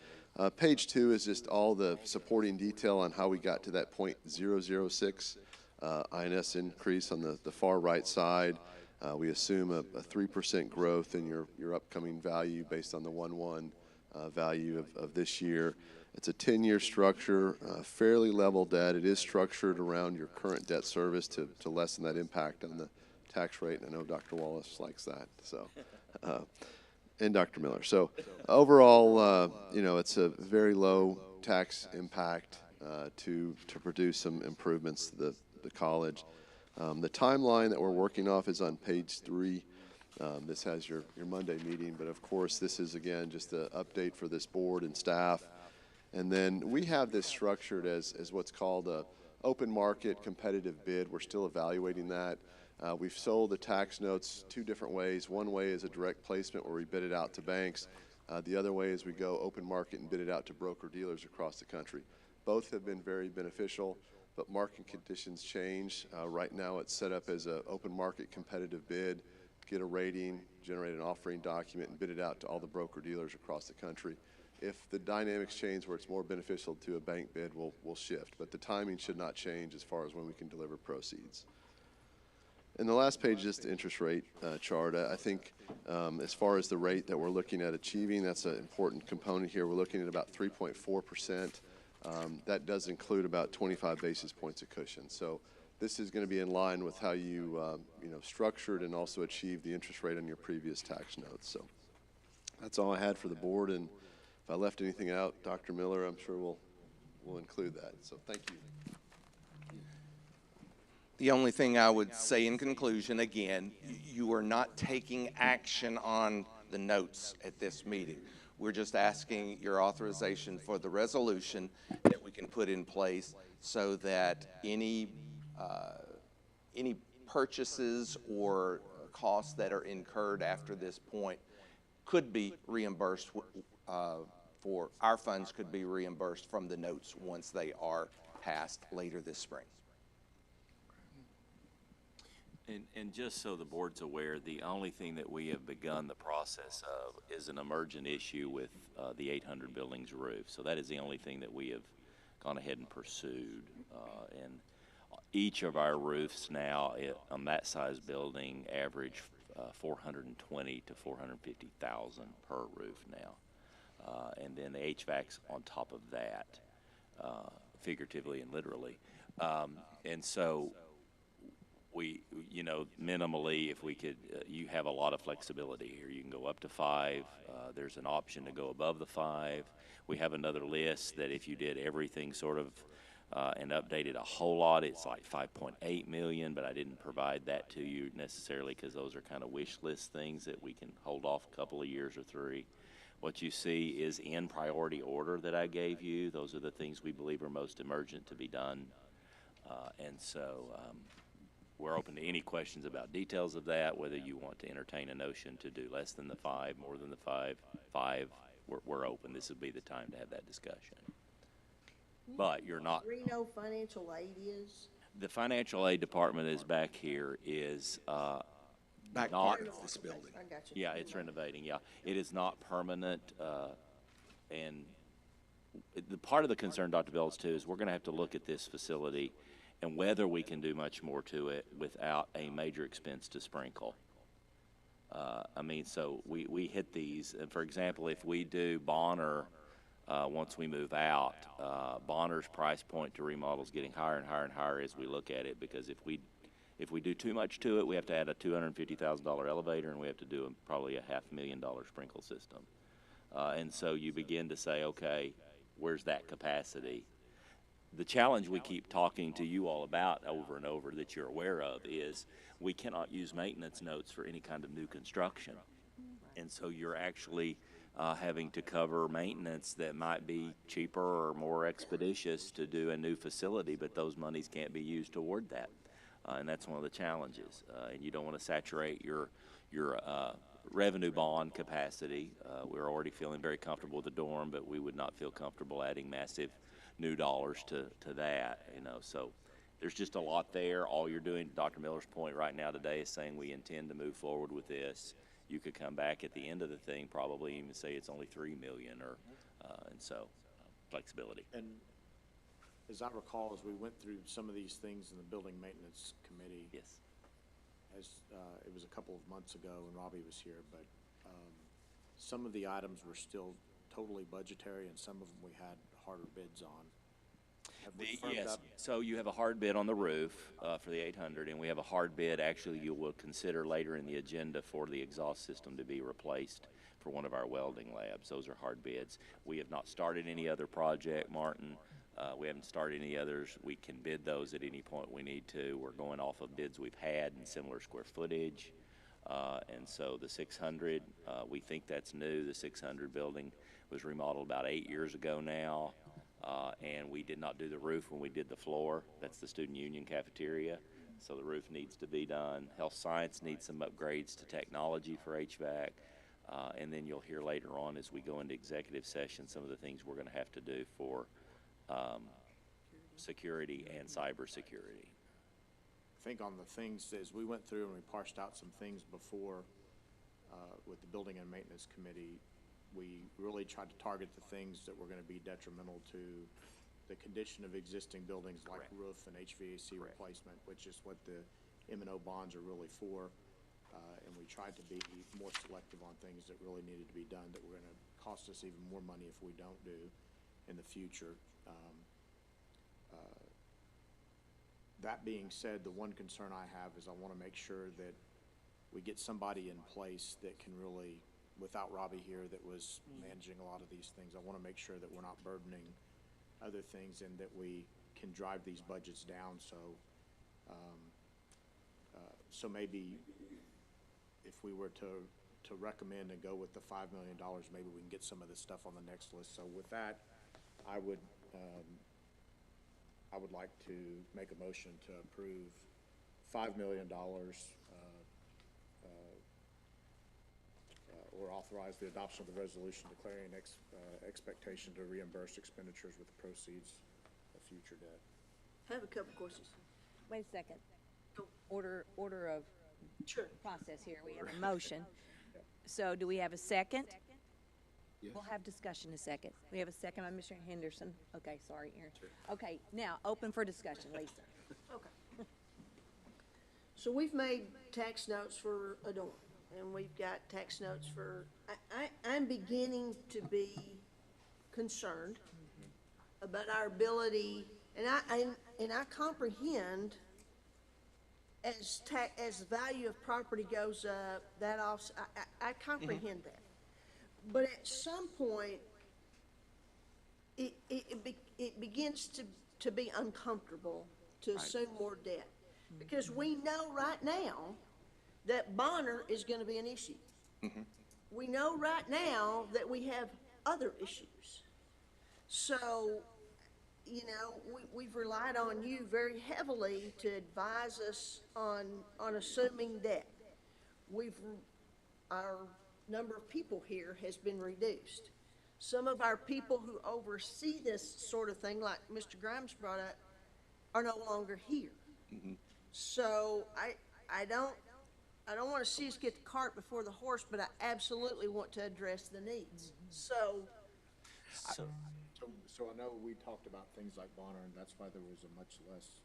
Page 2 is just all the supporting detail on how we got to that 0.006 INS increase on the far right side. We assume a 3% growth in your upcoming value based on the 1/1 value of this year. It's a 10-year structure, fairly level debt. It is structured around your current debt service to lessen that impact on the tax rate. And I know Dr. Wallace likes that. So, and Dr. Miller. So overall, it's a very low tax impact to produce some improvements to the college. The timeline that we're working off is on page 3. This has your Monday meeting, but of course this is, again, just an update for this board and staff. And then we have this structured as what's called a open market competitive bid. We're still evaluating that. We've sold the tax notes 2 different ways. One way is a direct placement where we bid it out to banks. The other way is we go open market and bid it out to broker-dealers across the country. Both have been very beneficial, but market conditions change. Right now it's set up as an open market competitive bid, get a rating, generate an offering document, and bid it out to all the broker-dealers across the country. If the dynamics change where it's more beneficial to a bank bid, we'll shift. But the timing should not change as far as when we can deliver proceeds. And the last page is the interest rate chart. I think as far as the rate that we're looking at achieving, that's an important component here. We're looking at about 3.4%. That does include about 25 basis points of cushion. So this is going to be in line with how you structured and also achieved the interest rate on your previous tax notes. So that's all I had for the board. And if I left anything out, Dr. Miller, I'm sure we'll include that. So thank you. The only thing I would say in conclusion, again, you are not taking action on the notes at this meeting. We're just asking your authorization for the resolution that we can put in place so that any purchases or costs that are incurred after this point could be reimbursed for our funds could be reimbursed from the notes once they are passed later this spring. And just so the board's aware, the only thing that we have begun the process of is an emergent issue with the 800 buildings roof. So that is the only thing that we have gone ahead and pursued. And each of our roofs now on that size building average 420 to 450,000 per roof now. And then the HVAC's on top of that, figuratively and literally. And so we, minimally, if we could, you have a lot of flexibility here. You can go up to 5. There's an option to go above the 5. We have another list that if you did everything sort of and updated a whole lot, it's like 5.8 million, but I didn't provide that to you necessarily because those are kind of wish list things that we can hold off a couple of years or 3. What you see is in priority order that I gave you. Those are the things we believe are most emergent to be done. And so we're open to any questions about details of that, whether you want to entertain a notion to do less than the 5, more than the 5, we're open. This would be the time to have that discussion. But you're not. Reno financial aid is? The financial aid department is back here is Back not, part of this building. I got you. yeah, it's renovating, yeah. It is not permanent, and the part of the concern, Dr. Bells, too, is we're going to have to look at this facility and whether we can do much more to it without a major expense to sprinkle. So we hit these. And for example, if we do Bonner once we move out. Bonner's price point to remodel is getting higher and higher and higher as we look at it, because if we do too much to it, we have to add a $250,000 elevator, and we have to do probably a $500,000 sprinkle system. And so you begin to say, okay, where's that capacity? The challenge we keep talking to you all about over and over that you're aware of is we cannot use maintenance notes for any kind of new construction. And so you're actually having to cover maintenance that might be cheaper or more expeditious to do a new facility, but those monies can't be used toward that. And that's one of the challenges. And you don't want to saturate your revenue bond capacity. We're already feeling very comfortable with the dorm, but we would not feel comfortable adding massive new dollars to that, you know. So there's just a lot there. All you're doing, Dr. Miller's point right now today, is saying we intend to move forward with this. You could come back at the end of the thing, probably even say it's only $3 million, or and so flexibility. And as I recall, as we went through some of these things in the building maintenance committee, yes, as it was a couple of months ago when Robbie was here, but some of the items were still totally budgetary, and some of them we had harder bids on. Have we firmed Yes, up? so you have a hard bid on the roof for the 800, and we have a hard bid, actually, you will consider later in the agenda for the exhaust system to be replaced for one of our welding labs. Those are hard bids. We have not started any other project, Martin. We haven't started any others. We can bid those at any point we need to. We're going off of bids we've had in similar square footage. And so the 600, we think that's new. The 600 building was remodeled about 8 years ago now. And we did not do the roof when we did the floor. That's the student union cafeteria. So the roof needs to be done. Health science needs some upgrades to technology for HVAC. And then you'll hear later on as we go into executive session some of the things we're going to have to do for security and cybersecurity. I think on the things, as we went through and we parsed out some things before with the building and maintenance committee, we really tried to target the things that were going to be detrimental to the condition of existing buildings, like roof and HVAC replacement, which is what the M&O bonds are really for. And we tried to be more selective on things that really needed to be done that were going to cost us even more money if we don't do in the future. That being said, the one concern I have is I want to make sure that we get somebody in place that can really, without Robbie here that was managing a lot of these things, I want to make sure that we're not burdening other things and that we can drive these budgets down. So, so maybe if we were to recommend and go with the $5 million, maybe we can get some of this stuff on the next list. So with that, I would like to make a motion to approve $5 million or authorize the adoption of the resolution declaring expectation to reimburse expenditures with the proceeds of future debt. I have a couple questions. Wait a second. Order of process here. We have a motion. So do we have a second? Yes. We'll have discussion in a second. We have a second on Mr. Henderson. Okay, sorry, Aaron. Okay, now open for discussion, Lisa. Okay. So we've made tax notes for a dorm, and we've got tax notes for, I'm beginning to be concerned about our ability, and I comprehend as the value of property goes up, that also, I comprehend that. But at some point, it begins to be uncomfortable to assume more debt. Because we know right now that Bonner is going to be an issue. We know right now that we have other issues. So, you know, we've relied on you very heavily to advise us on assuming debt. Our number of people here has been reduced. Some of our people who oversee this sort of thing, like Mr. Grimes brought up, are no longer here. So I don't want to see us get the cart before the horse, but I absolutely want to address the needs. So I know we talked about things like Bonner, and that's why there was a much less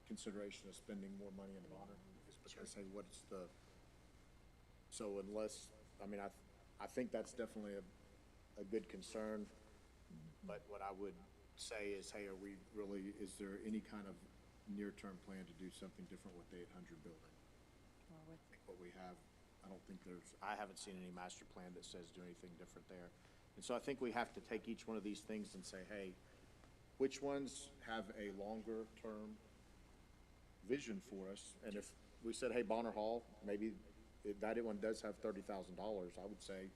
consideration of spending more money in Bonner. Is because, hey, what's the, so unless, I mean, I think that's definitely a good concern. But what I would say is, hey, is there any kind of near-term plan to do something different with the 800 building? I think what we have, I haven't seen any master plan that says do anything different there. And so I think we have to take each one of these things and say, hey, which ones have a longer term vision for us? And if we said, hey, Bonner Hall, maybe that one does have $30,000, I would say,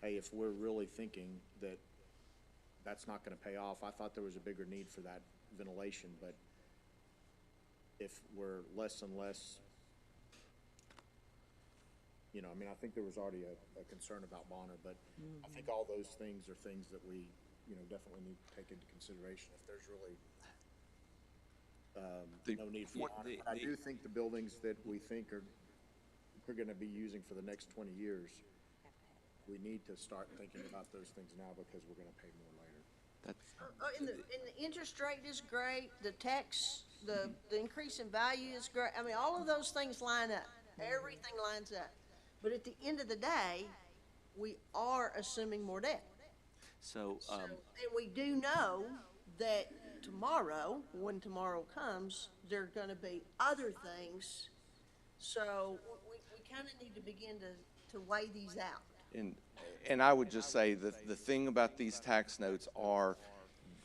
hey, if we're really thinking that that's not going to pay off, I thought there was a bigger need for that ventilation, but if we're less and less, I think there was already a concern about Bonner, but I think all those things are things that we, definitely need to take into consideration if there's really no need for Bonner. But I do think the buildings that we think we're going to be using for the next 20 years, we need to start thinking about those things now because we're going to pay more later. And the interest rate is great, the tax, the increase in value is great. I mean, all of those things line up. Everything lines up. But at the end of the day, we are assuming more debt. So, And we do know that tomorrow, when tomorrow comes, there are gonna be other things. So we kind of need to begin to weigh these out. And I would just say that the thing about these tax notes are,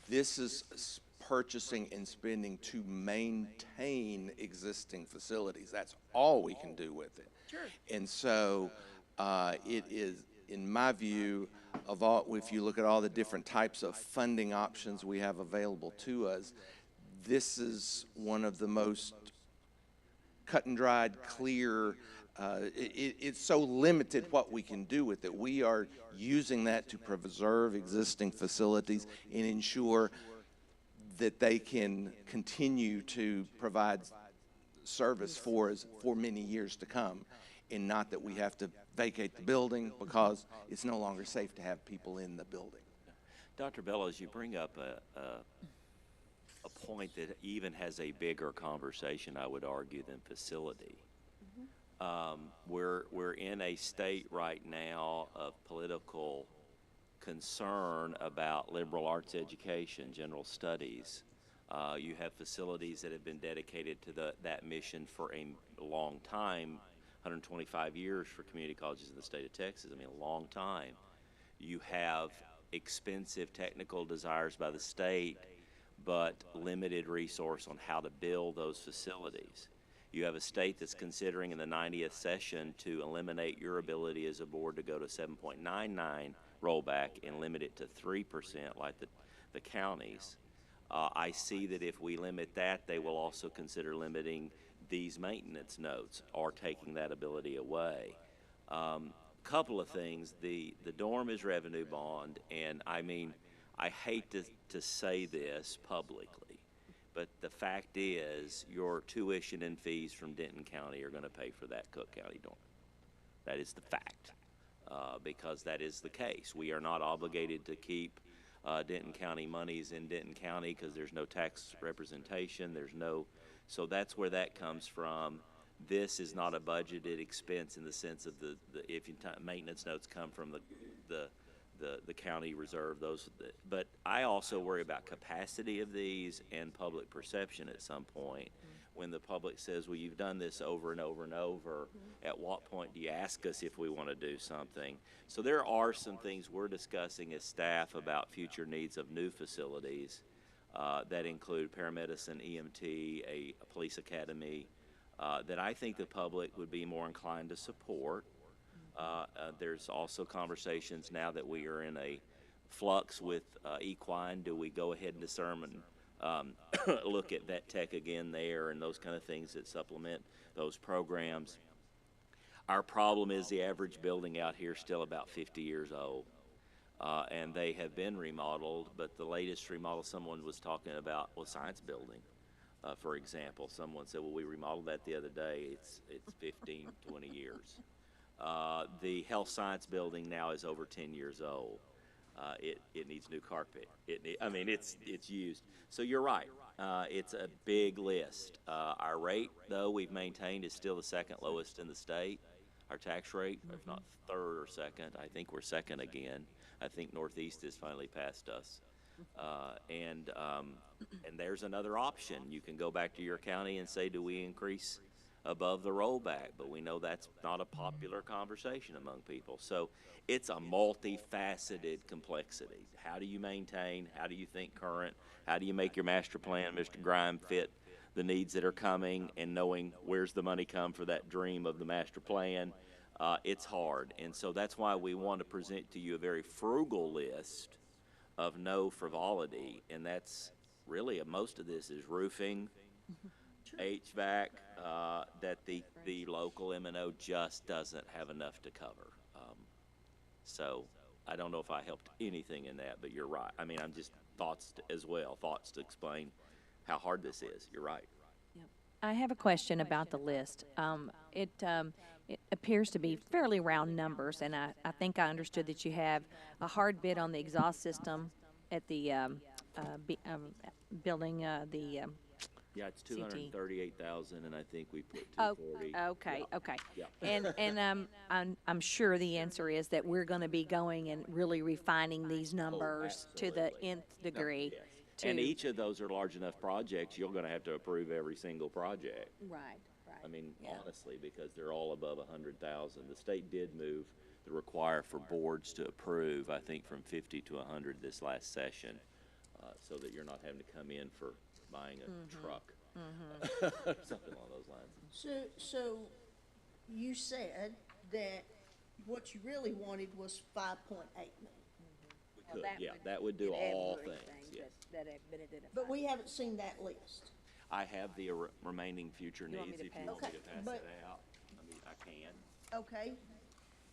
this is purchasing and spending to maintain existing facilities. That's all we can do with it. Sure. And so it is, in my view, if you look at all the different types of funding options we have available to us, this is one of the most cut and dried, clear. It's so limited what we can do with it. We are using that to preserve existing facilities and ensure that they can continue to provide service for us for many years to come, and not that we have to vacate the building because it's no longer safe to have people in the building. Dr. Bellows, you bring up a point that even has a bigger conversation, I would argue, than facility. We're in a state right now of political concern about liberal arts education, general studies. You have facilities that have been dedicated to that mission for a long time, 125 years for community colleges in the state of Texas. I mean, a long time. You have expensive technical desires by the state, but limited resource on how to build those facilities. You have a state that's considering in the 90th session to eliminate your ability as a board to go to 7.99 rollback and limit it to 3% like the counties. I see that if we limit that, they will also consider limiting these maintenance notes or taking that ability away. Couple of things. The dorm is revenue bond, and I mean, I hate to say this publicly, but the fact is your tuition and fees from Denton County are going to pay for that Cook County dorm. That is the fact, because that is the case. We are not obligated to keep Denton County monies in Denton County because there's no tax representation. So that's where that comes from. This is not a budgeted expense in the sense of maintenance notes come from the county reserve. But I also worry about capacity of these and public perception at some point. When the public says, well, you've done this over and over and over, at what point do you ask us if we want to do something? So there are some things we're discussing as staff about future needs of new facilities that include paramedicine, EMT, a police academy, that I think the public would be more inclined to support. There's also conversations now that we are in a flux with equine. Do we go ahead and determine look at vet tech again there and those kind of things that supplement those programs? Our problem is the average building out here is still about 50 years old, and they have been remodeled, but the latest remodel someone was talking about was science building. For example, someone said, well, we remodeled that the other day. It's 15, 20 years. The health science building now is over 10 years old. It needs new carpet. It's used. So you're right. It's a big list. Our rate, though, we've maintained is still the second lowest in the state. our tax rate, if not third or second. I think we're second again. I think Northeast has finally passed us. And there's another option. You can go back to your county and say, do we increase above the rollback? But we know that's not a popular conversation among people. So it's a multifaceted complexity. How do you maintain? How do you think current? How do you make your master plan, Mr. Grime, fit the needs that are coming, and knowing where's the money come for that dream of the master plan? It's hard. And so that's why we want to present to you a very frugal list of no frivolity, and that's really most of this is roofing, HVAC, that the local M&O just doesn't have enough to cover. So I don't know if I helped anything in that, but you're right. I mean, I'm just thoughts to explain how hard this is. You're right. I have a question about the list. It appears to be fairly round numbers, and I think I understood that you have a hard bid on the exhaust system at the building, Yeah, it's 238,000, and I think we put 240. Okay, Yeah. okay. Yeah. And I'm sure the answer is that we're going to be going and really refining these numbers to the nth degree. Yes. And each of those are large enough projects, you're going to have to approve every single project. Right, right. I mean, honestly, because they're all above 100,000. The state did move the require for boards to approve, I think, from 50 to 100 this last session, so that you're not having to come in for buying a truck, something along those lines. So you said that what you really wanted was 5.8 million. We could, that would do all things, yes. That have been identified. But we haven't seen that list. I have the remaining future You want needs, me if to you want pass me to pass but- that out. I mean, I can. Okay.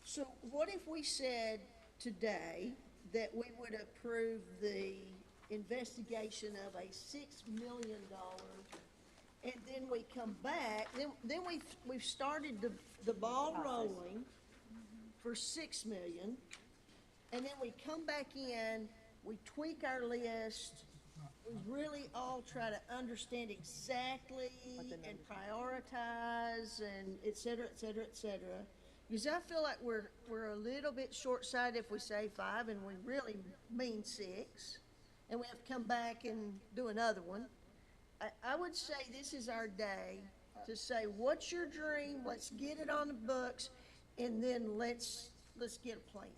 So what if we said today that we would approve the investigation of a $6 million, and then we come back, then we've started the ball rolling for $6 million, and then we come back in, we tweak our list, we really all try to understand exactly and prioritize and et cetera, et cetera, et cetera. Because I feel like we're a little bit short-sighted if we say 5 and we really mean 6, and we have to come back and do another one. I would say this is our day to say, what's your dream? Let's get it on the books, and then let's get a plan.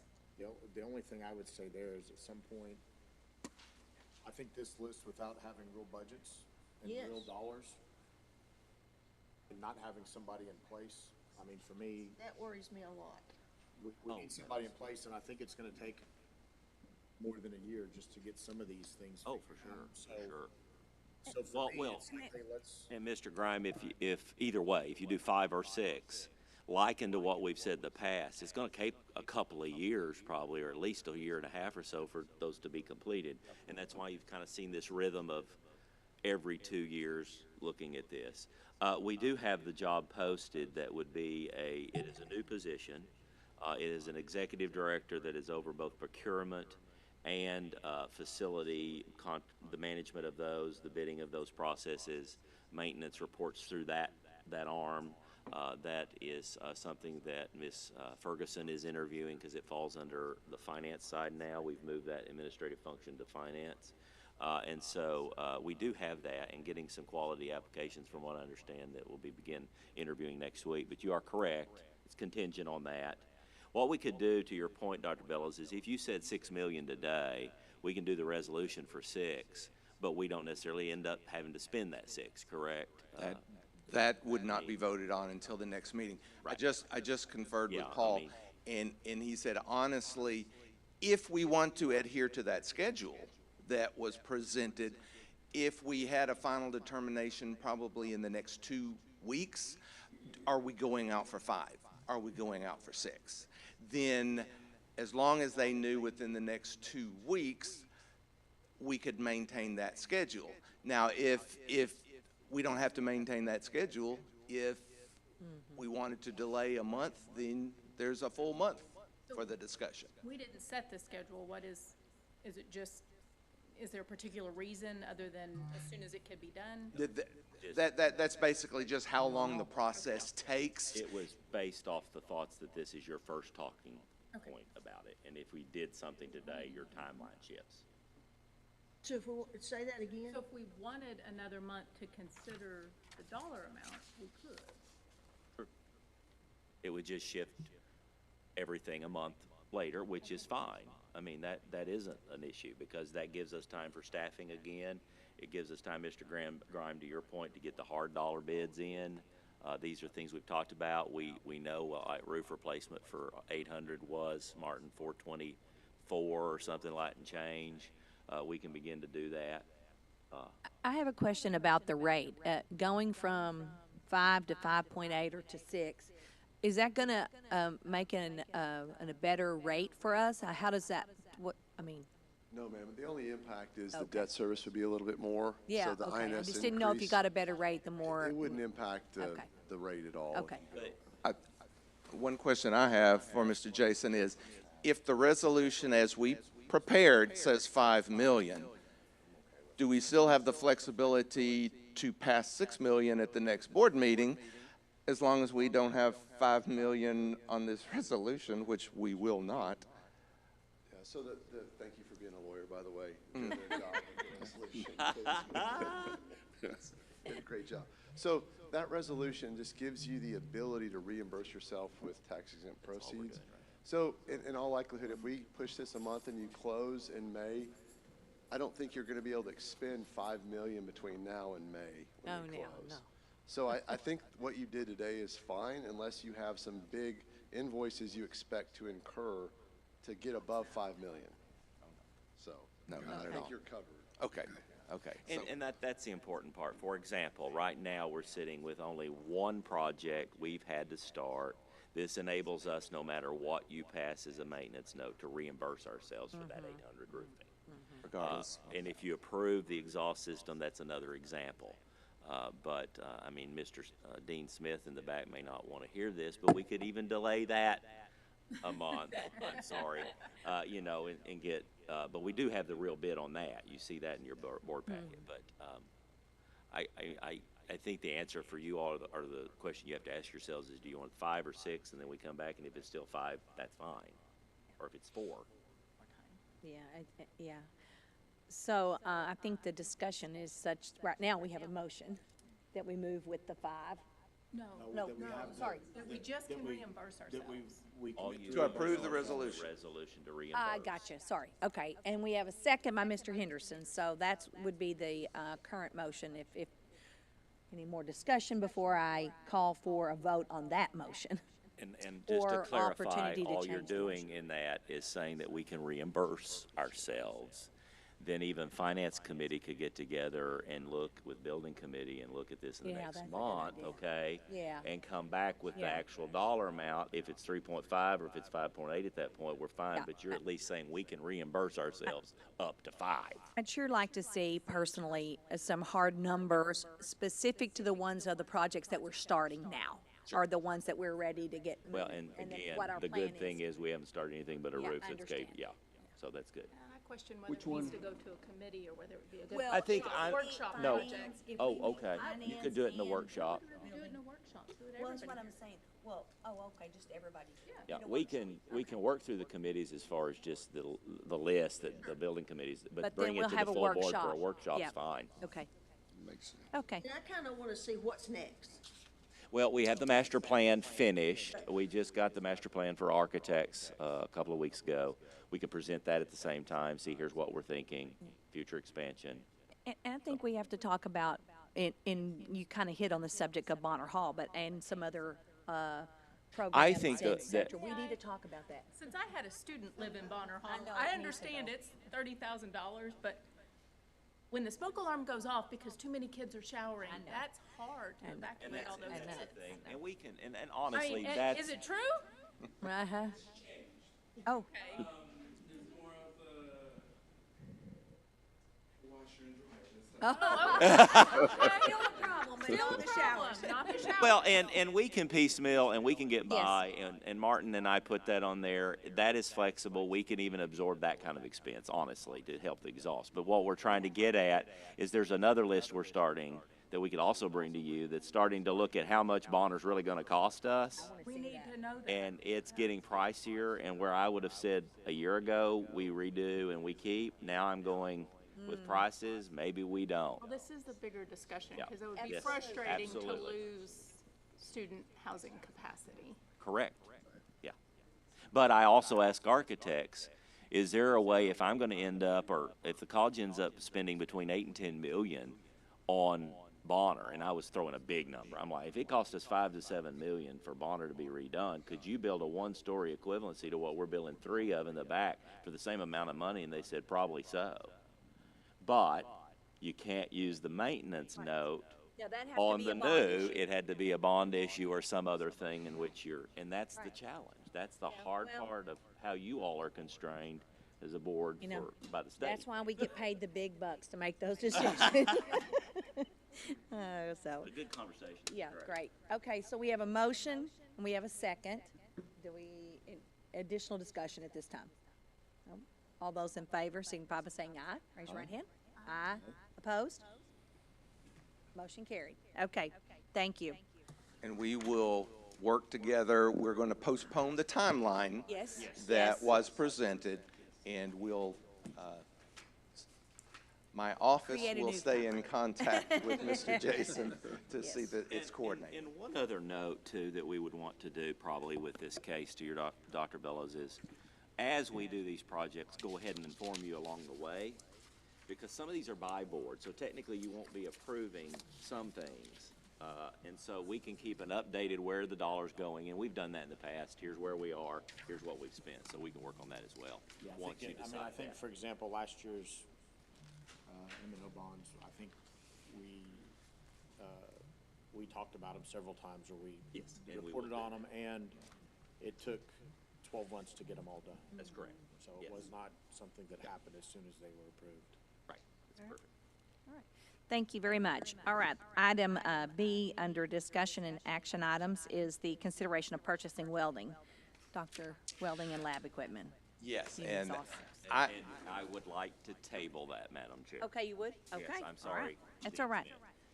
The only thing I would say there is at some point, I think this list without having real budgets and Yes. real dollars and not having somebody in place, I mean, for me, That worries me a lot. we need somebody in place, and I think it's gonna take more than a year just to get some of these things. Oh, for figured out. sure, for sure. So for me, Well, it's like, hey, let's. And Mr. Grime, if either way, if you do 5 or 6, likened to what we've said in the past, it's going to take a couple of years probably, or at least a year and a half or so for those to be completed. And that's why you've kind of seen this rhythm of every 2 years looking at this. We do have the job posted that would be it is a new position. It is an executive director that is over both procurement and facility, the management of those, the bidding of those processes, maintenance reports through that arm. That is something that Ms. Ferguson is interviewing because it falls under the finance side now. We've moved that administrative function to finance. And so we do have that, and getting some quality applications from what I understand that will begin interviewing next week. But you are correct. It's contingent on that. What we could do, to your point, Dr. Bellows, is if you said $6 million today, we can do the resolution for 6, but we don't necessarily end up having to spend that 6, correct? That would not be voted on until the next meeting. Right. I just conferred with Yeah, I Paul, mean- and he said, honestly, if we want to adhere to that schedule that was presented, if we had a final determination probably in the next 2 weeks, are we going out for 5? Are we going out for 6? Then, as long as they knew within the next 2 weeks, we could maintain that schedule. Now, if we don't have to maintain that schedule, if we wanted to delay a month, then there's a full month for the discussion. We didn't set the schedule. What is it just is there a particular reason other than as soon as it could be done? That's basically just how long the process takes. It was based off the thoughts that this is your first talking point about it, and if we did something today, your timeline shifts. So if we, say that again? So if we wanted another month to consider the dollar amount, we could. It would just shift everything a month later, which is fine. I mean, that isn't an issue, because that gives us time for staffing again. It gives us time, Mr. Grime, to your point, to get the hard dollar bids in. These are things we've talked about. We know like roof replacement for 800 was, Martin, 424 or something like and change. We can begin to do that. I have a question about the rate. Going from 5 to 5.8 or to 6, is that going to make a better rate for us? How does that, I mean? No, ma'am. The only impact is the debt service would be a little bit more. Yeah, so the okay. INS I just didn't know if you got a better rate the more. It wouldn't impact the rate at all. Okay. One question I have for Mr. Jason is, if the resolution as we prepared says 5 million, do we still have the flexibility to pass 6 million at the next board meeting, as long as we don't have 5 million on this resolution, which we will not? Yeah, so thank you for being a lawyer, by the way. You did a great job with the resolution. Yes, did a great job. So that resolution just gives you the ability to reimburse yourself with tax-exempt proceeds. So in all likelihood, if we push this a month and you close in May, I don't think you're going to be able to expend 5 million between now and May when we close. No. So I think what you did today is fine, unless you have some big invoices you expect to incur to get above 5 million. So No, not I at think all. you're covered. Okay. And that's the important part. For example, right now, we're sitting with only one project we've had to start. This enables us, no matter what you pass as a maintenance note, to reimburse ourselves for that 800 roofing. Regardless. And if you approve the exhaust system, that's another example. I mean, Mr. Dean Smith in the back may not want to hear this, but we could even delay that a month. I'm sorry, and get. But we do have the real bid on that. You see that in your board packet. But I think the answer for you all, or the question you have to ask yourselves is, do you want 5 or 6, and then we come back, and if it's still 5, that's fine, or if it's 4. Yeah. So I think the discussion is such, right now we have a motion that we move with the 5. No, sorry, that we just can reimburse ourselves. To approve the resolution. To reimburse. I gotcha, sorry. Okay, and we have a second by Mr. Henderson, so that would be the current motion. If any more discussion before I call for a vote on that motion. And just to or clarify, opportunity to all you're change the doing in that is saying that we can reimburse ourselves. Then even Finance Committee could get together and look with Building Committee and look at this in the Yeah, that's next a good month, idea. okay? Yeah. And come back with the Yeah. actual dollar amount. If it's 3.5 or if it's 5.8 at that point, we're fine. Yeah. But you're at least saying we can reimburse ourselves up to 5. I'd sure like to see personally some hard numbers specific to the ones of the projects that we're starting now. Are the ones that we're ready to get Well, moving, and then again, what our the plan good thing is we haven't started anything but a Yeah, roof I that's understand. so that's good. I question whether it needs to go to a committee or whether it would be a good. Well, I think workshop no. project. Oh, okay. You could do it in the workshop. Do it in a workshop, do it Well, that's what everybody. I'm saying. Well, okay, just everybody. Yeah, we can work through the committees as far as just the list that the building committees, but But bring then it we'll to have the a full board for workshop. a workshop's Yeah. fine. Okay, Makes sense. okay. And I kind of want to see what's next. Well, we have the master plan finished. We just got the master plan for architects a couple of weeks ago. We can present that at the same time, see here's what we're thinking, future expansion. And I think we have to talk about, you kind of hit on the subject of Bonner Hall, but, and some other programs, think et that- cetera. We need to talk about that. Since I had a student live in Bonner Hall, know, I me understand too. it's $30,000, but when the smoke alarm goes off because too many kids are showering, that's hard to evacuate all those kids. And we can, and I honestly, mean, that's. is it true? Uh-huh. Oh, There's more of a washer and dryer. Well, and we can piecemeal and we can get by, and Martin and I put that on there. That is flexible. We can even absorb that kind of expense, honestly, to help the exhaust. But what we're trying to get at is there's another list we're starting that we could also bring to you that's starting to look at how much Bonner's really going to cost us. We need to know that. And it's getting pricier, and where I would have said a year ago, we redo and we keep, now I'm going with prices, maybe we don't. Well, this is the bigger discussion, Yeah. because it would be Yes, frustrating to absolutely. lose student housing capacity. Correct. Yeah. But I also ask architects, is there a way, if I'm going to end up, or if the college ends up spending between 8 and 10 million on Bonner, and I was throwing a big number, I'm like, if it costs us 5 to 7 million for Bonner to be redone, could you build a one-story equivalency to what we're building 3 of in the back for the same amount of money? And they said, probably so. But you can't use the maintenance note on the new. It had to be a bond issue or some other thing in which you're, and that's the challenge. That's the hard part of how you all are constrained as a board by the state. That's why we get paid the big bucks to make those decisions. So. A good conversation. Yeah, great. Okay, so we have a motion and we have a second. Additional discussion at this time? No? All those in favor signify by saying aye. Raise your right hand. Aye. Opposed? Motion carried. Okay, thank you. And we will work together. We're going to postpone the timeline that was presented, and we'll, my office will stay in contact with Mr. Jason to see that it's coordinated. And one other note, too, that we would want to do probably with this case to your Dr. Bellows is, as we do these projects, go ahead and inform you along the way, because some of these are by board, so technically you won't be approving some things. And so we can keep an updated where the dollar's going, and we've done that in the past. Here's where we are, here's what we've spent, so we can work on that as well. Yeah, once you decide I think, that. for example, last year's M&O bonds, I think we talked about them several times, or we reported on them, and it took 12 months to get them all done. That's correct. So it was not something that happened as soon as they were approved. Right, that's perfect. All right. Thank you very much. All right, item B under discussion and action items is the consideration of purchasing welding, Dr. Welding and lab equipment. Yes, He was and awesome. And I would like to table that, Madam Chair. Okay, you would? Okay. Yes, I'm all right. sorry. That's all right.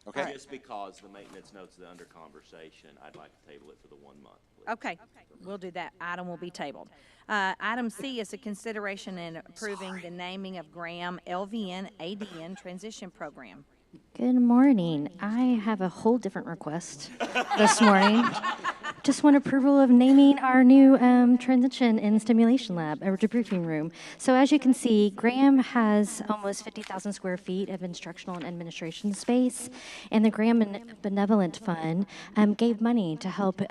Okay. Just because the maintenance notes are under conversation, I'd like to table it for the 1 month, please. Okay, we'll do that. Item will be tabled. Item C is a consideration in approving the naming of Graham LVN ADN Transition Program. Good morning. I have a whole different request this morning. Just want approval of naming our new transition and stimulation lab, or debriefing room. So as you can see, Graham has almost 50,000 square feet of instructional and administration space, and the Graham Benevolent Fund gave money to help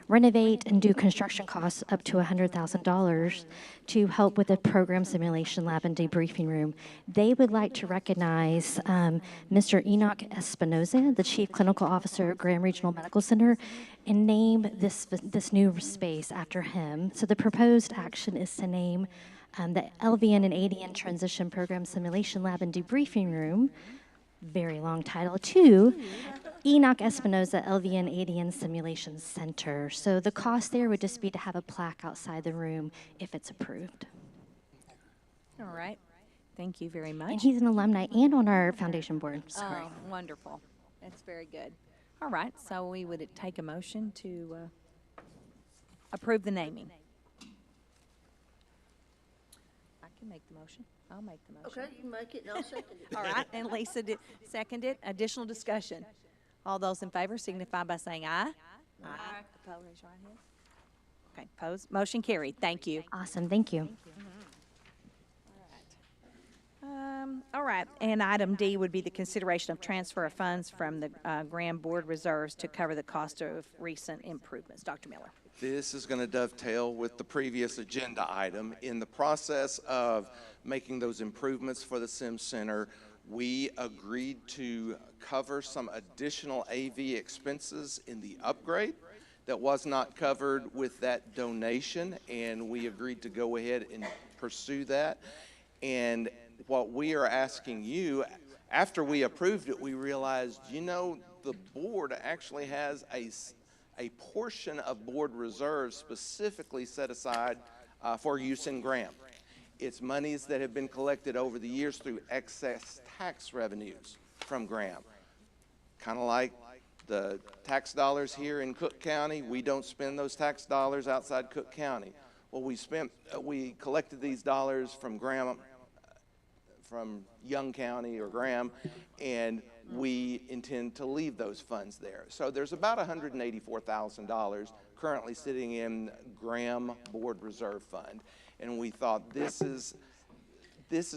renovate and do construction costs up to $100,000 to help with the program simulation lab and debriefing room. They would like to recognize Mr. Enoch Espinoza, the Chief Clinical Officer at Graham Regional Medical Center, and name this new space after him. So the proposed action is to name the LVN and ADN Transition Program Simulation Lab and Debriefing Room, very long title, to Enoch Espinoza LVN ADN Simulation Center. So the cost there would just be to have a plaque outside the room if it's approved. All right. Thank you very much. And he's an alumni and on our foundation board. Sorry. Oh, wonderful. That's very good. All right, so we would take a motion to approve the naming. I can make the motion. I'll make the motion. Okay, you make it and I'll second it. All right, and Lisa did seconded. Additional discussion. All those in favor signify by saying aye. Aye. Opposed, raise your right hand. Okay, opposed. Motion carried. Thank you. Awesome, thank you. All right, and item D would be the consideration of transfer of funds from the Graham Board reserves to cover the cost of recent improvements. Dr. Miller. This is going to dovetail with the previous agenda item. In the process of making those improvements for the Sim Center, we agreed to cover some additional AV expenses in the upgrade that was not covered with that donation, and we agreed to go ahead and pursue that. And what we are asking you After we approved it, we realized, you know, the board actually has a portion of board reserves specifically set aside for use in Graham. It's monies that have been collected over the years through excess tax revenues from Graham. Kind of like the tax dollars here in Cook County. We don't spend those tax dollars outside Cook County. Well, we collected these dollars from Graham, from Young County or Graham, and we intend to leave those funds there. So there's about $184,000 currently sitting in Graham Board Reserve Fund, and we thought this is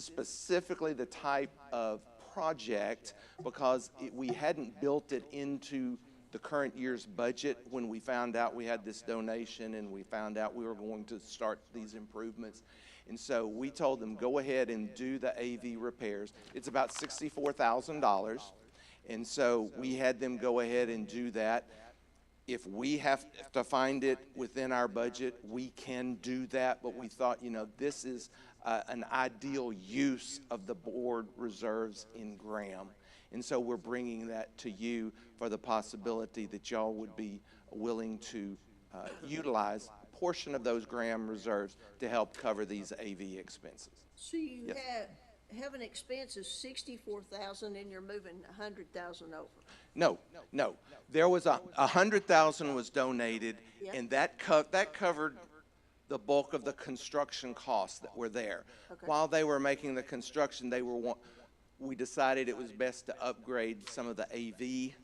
specifically the type of project because we hadn't built it into the current year's budget when we found out we had this donation and we found out we were going to start these improvements. And so we told them, go ahead and do the AV repairs. It's about $64,000. And so we had them go ahead and do that. If we have to find it within our budget, we can do that. But we thought, you know, this is an ideal use of the board reserves in Graham. And so we're bringing that to you for the possibility that y'all would be willing to utilize a portion of those Graham reserves to help cover these AV expenses. So you Yes. have an expense of $64,000 and you're moving $100,000 over. No. There was $100,000 was donated, Yeah. and that covered the bulk of the construction costs that were there. Okay. While they were making the construction, we decided it was best to upgrade some of the AV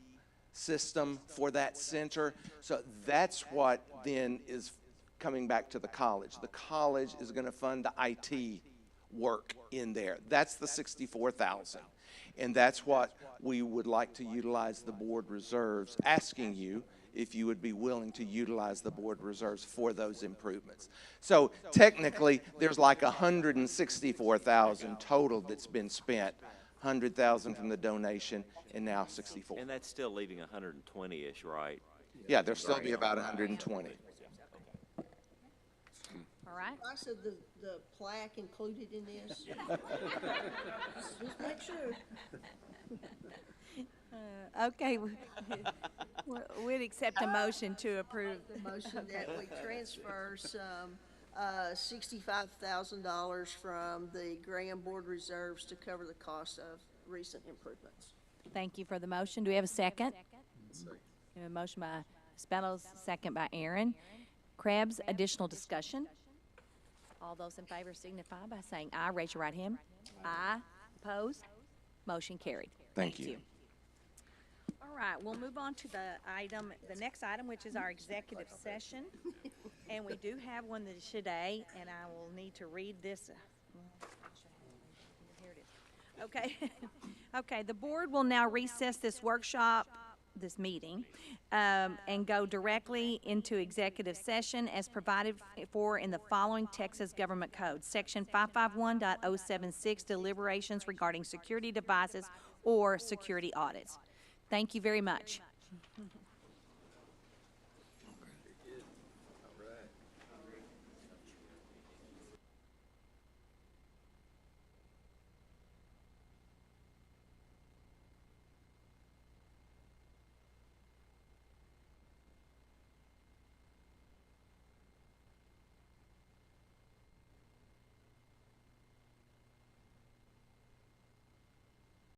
system for that center. So that's what then is coming back to the college. The college is going to fund the IT work in there. That's the $64,000. And that's what we would like to utilize the board reserves, asking you if you would be willing to utilize the board reserves for those improvements. So technically, there's like $164,000 total that's been spent, $100,000 from the donation, and now $64,000. And that's still leaving 120-ish, right? Yeah, there'll still be about 120. All right. I said the plaque included in this. Just make sure. Okay, we'd accept a motion to approve. The motion that we transfer some $65,000 from the Graham Board Reserves to cover the cost of recent improvements. Thank you for the motion. Do we have a second? We have a motion by Spellos, second by Aaron. Krebs, additional discussion? All those in favor signify by saying aye. Raise your right hand. Aye. Opposed? Motion carried. Thank you. All right, we'll move on to the next item, which is our executive session. And we do have one today, and I will need to read this. Here it is. Okay. Okay, the board will now recess this meeting, and go directly into executive session as provided for in the following Texas Government Code. Section 551.076, deliberations regarding security devices or security audits. Thank you very much.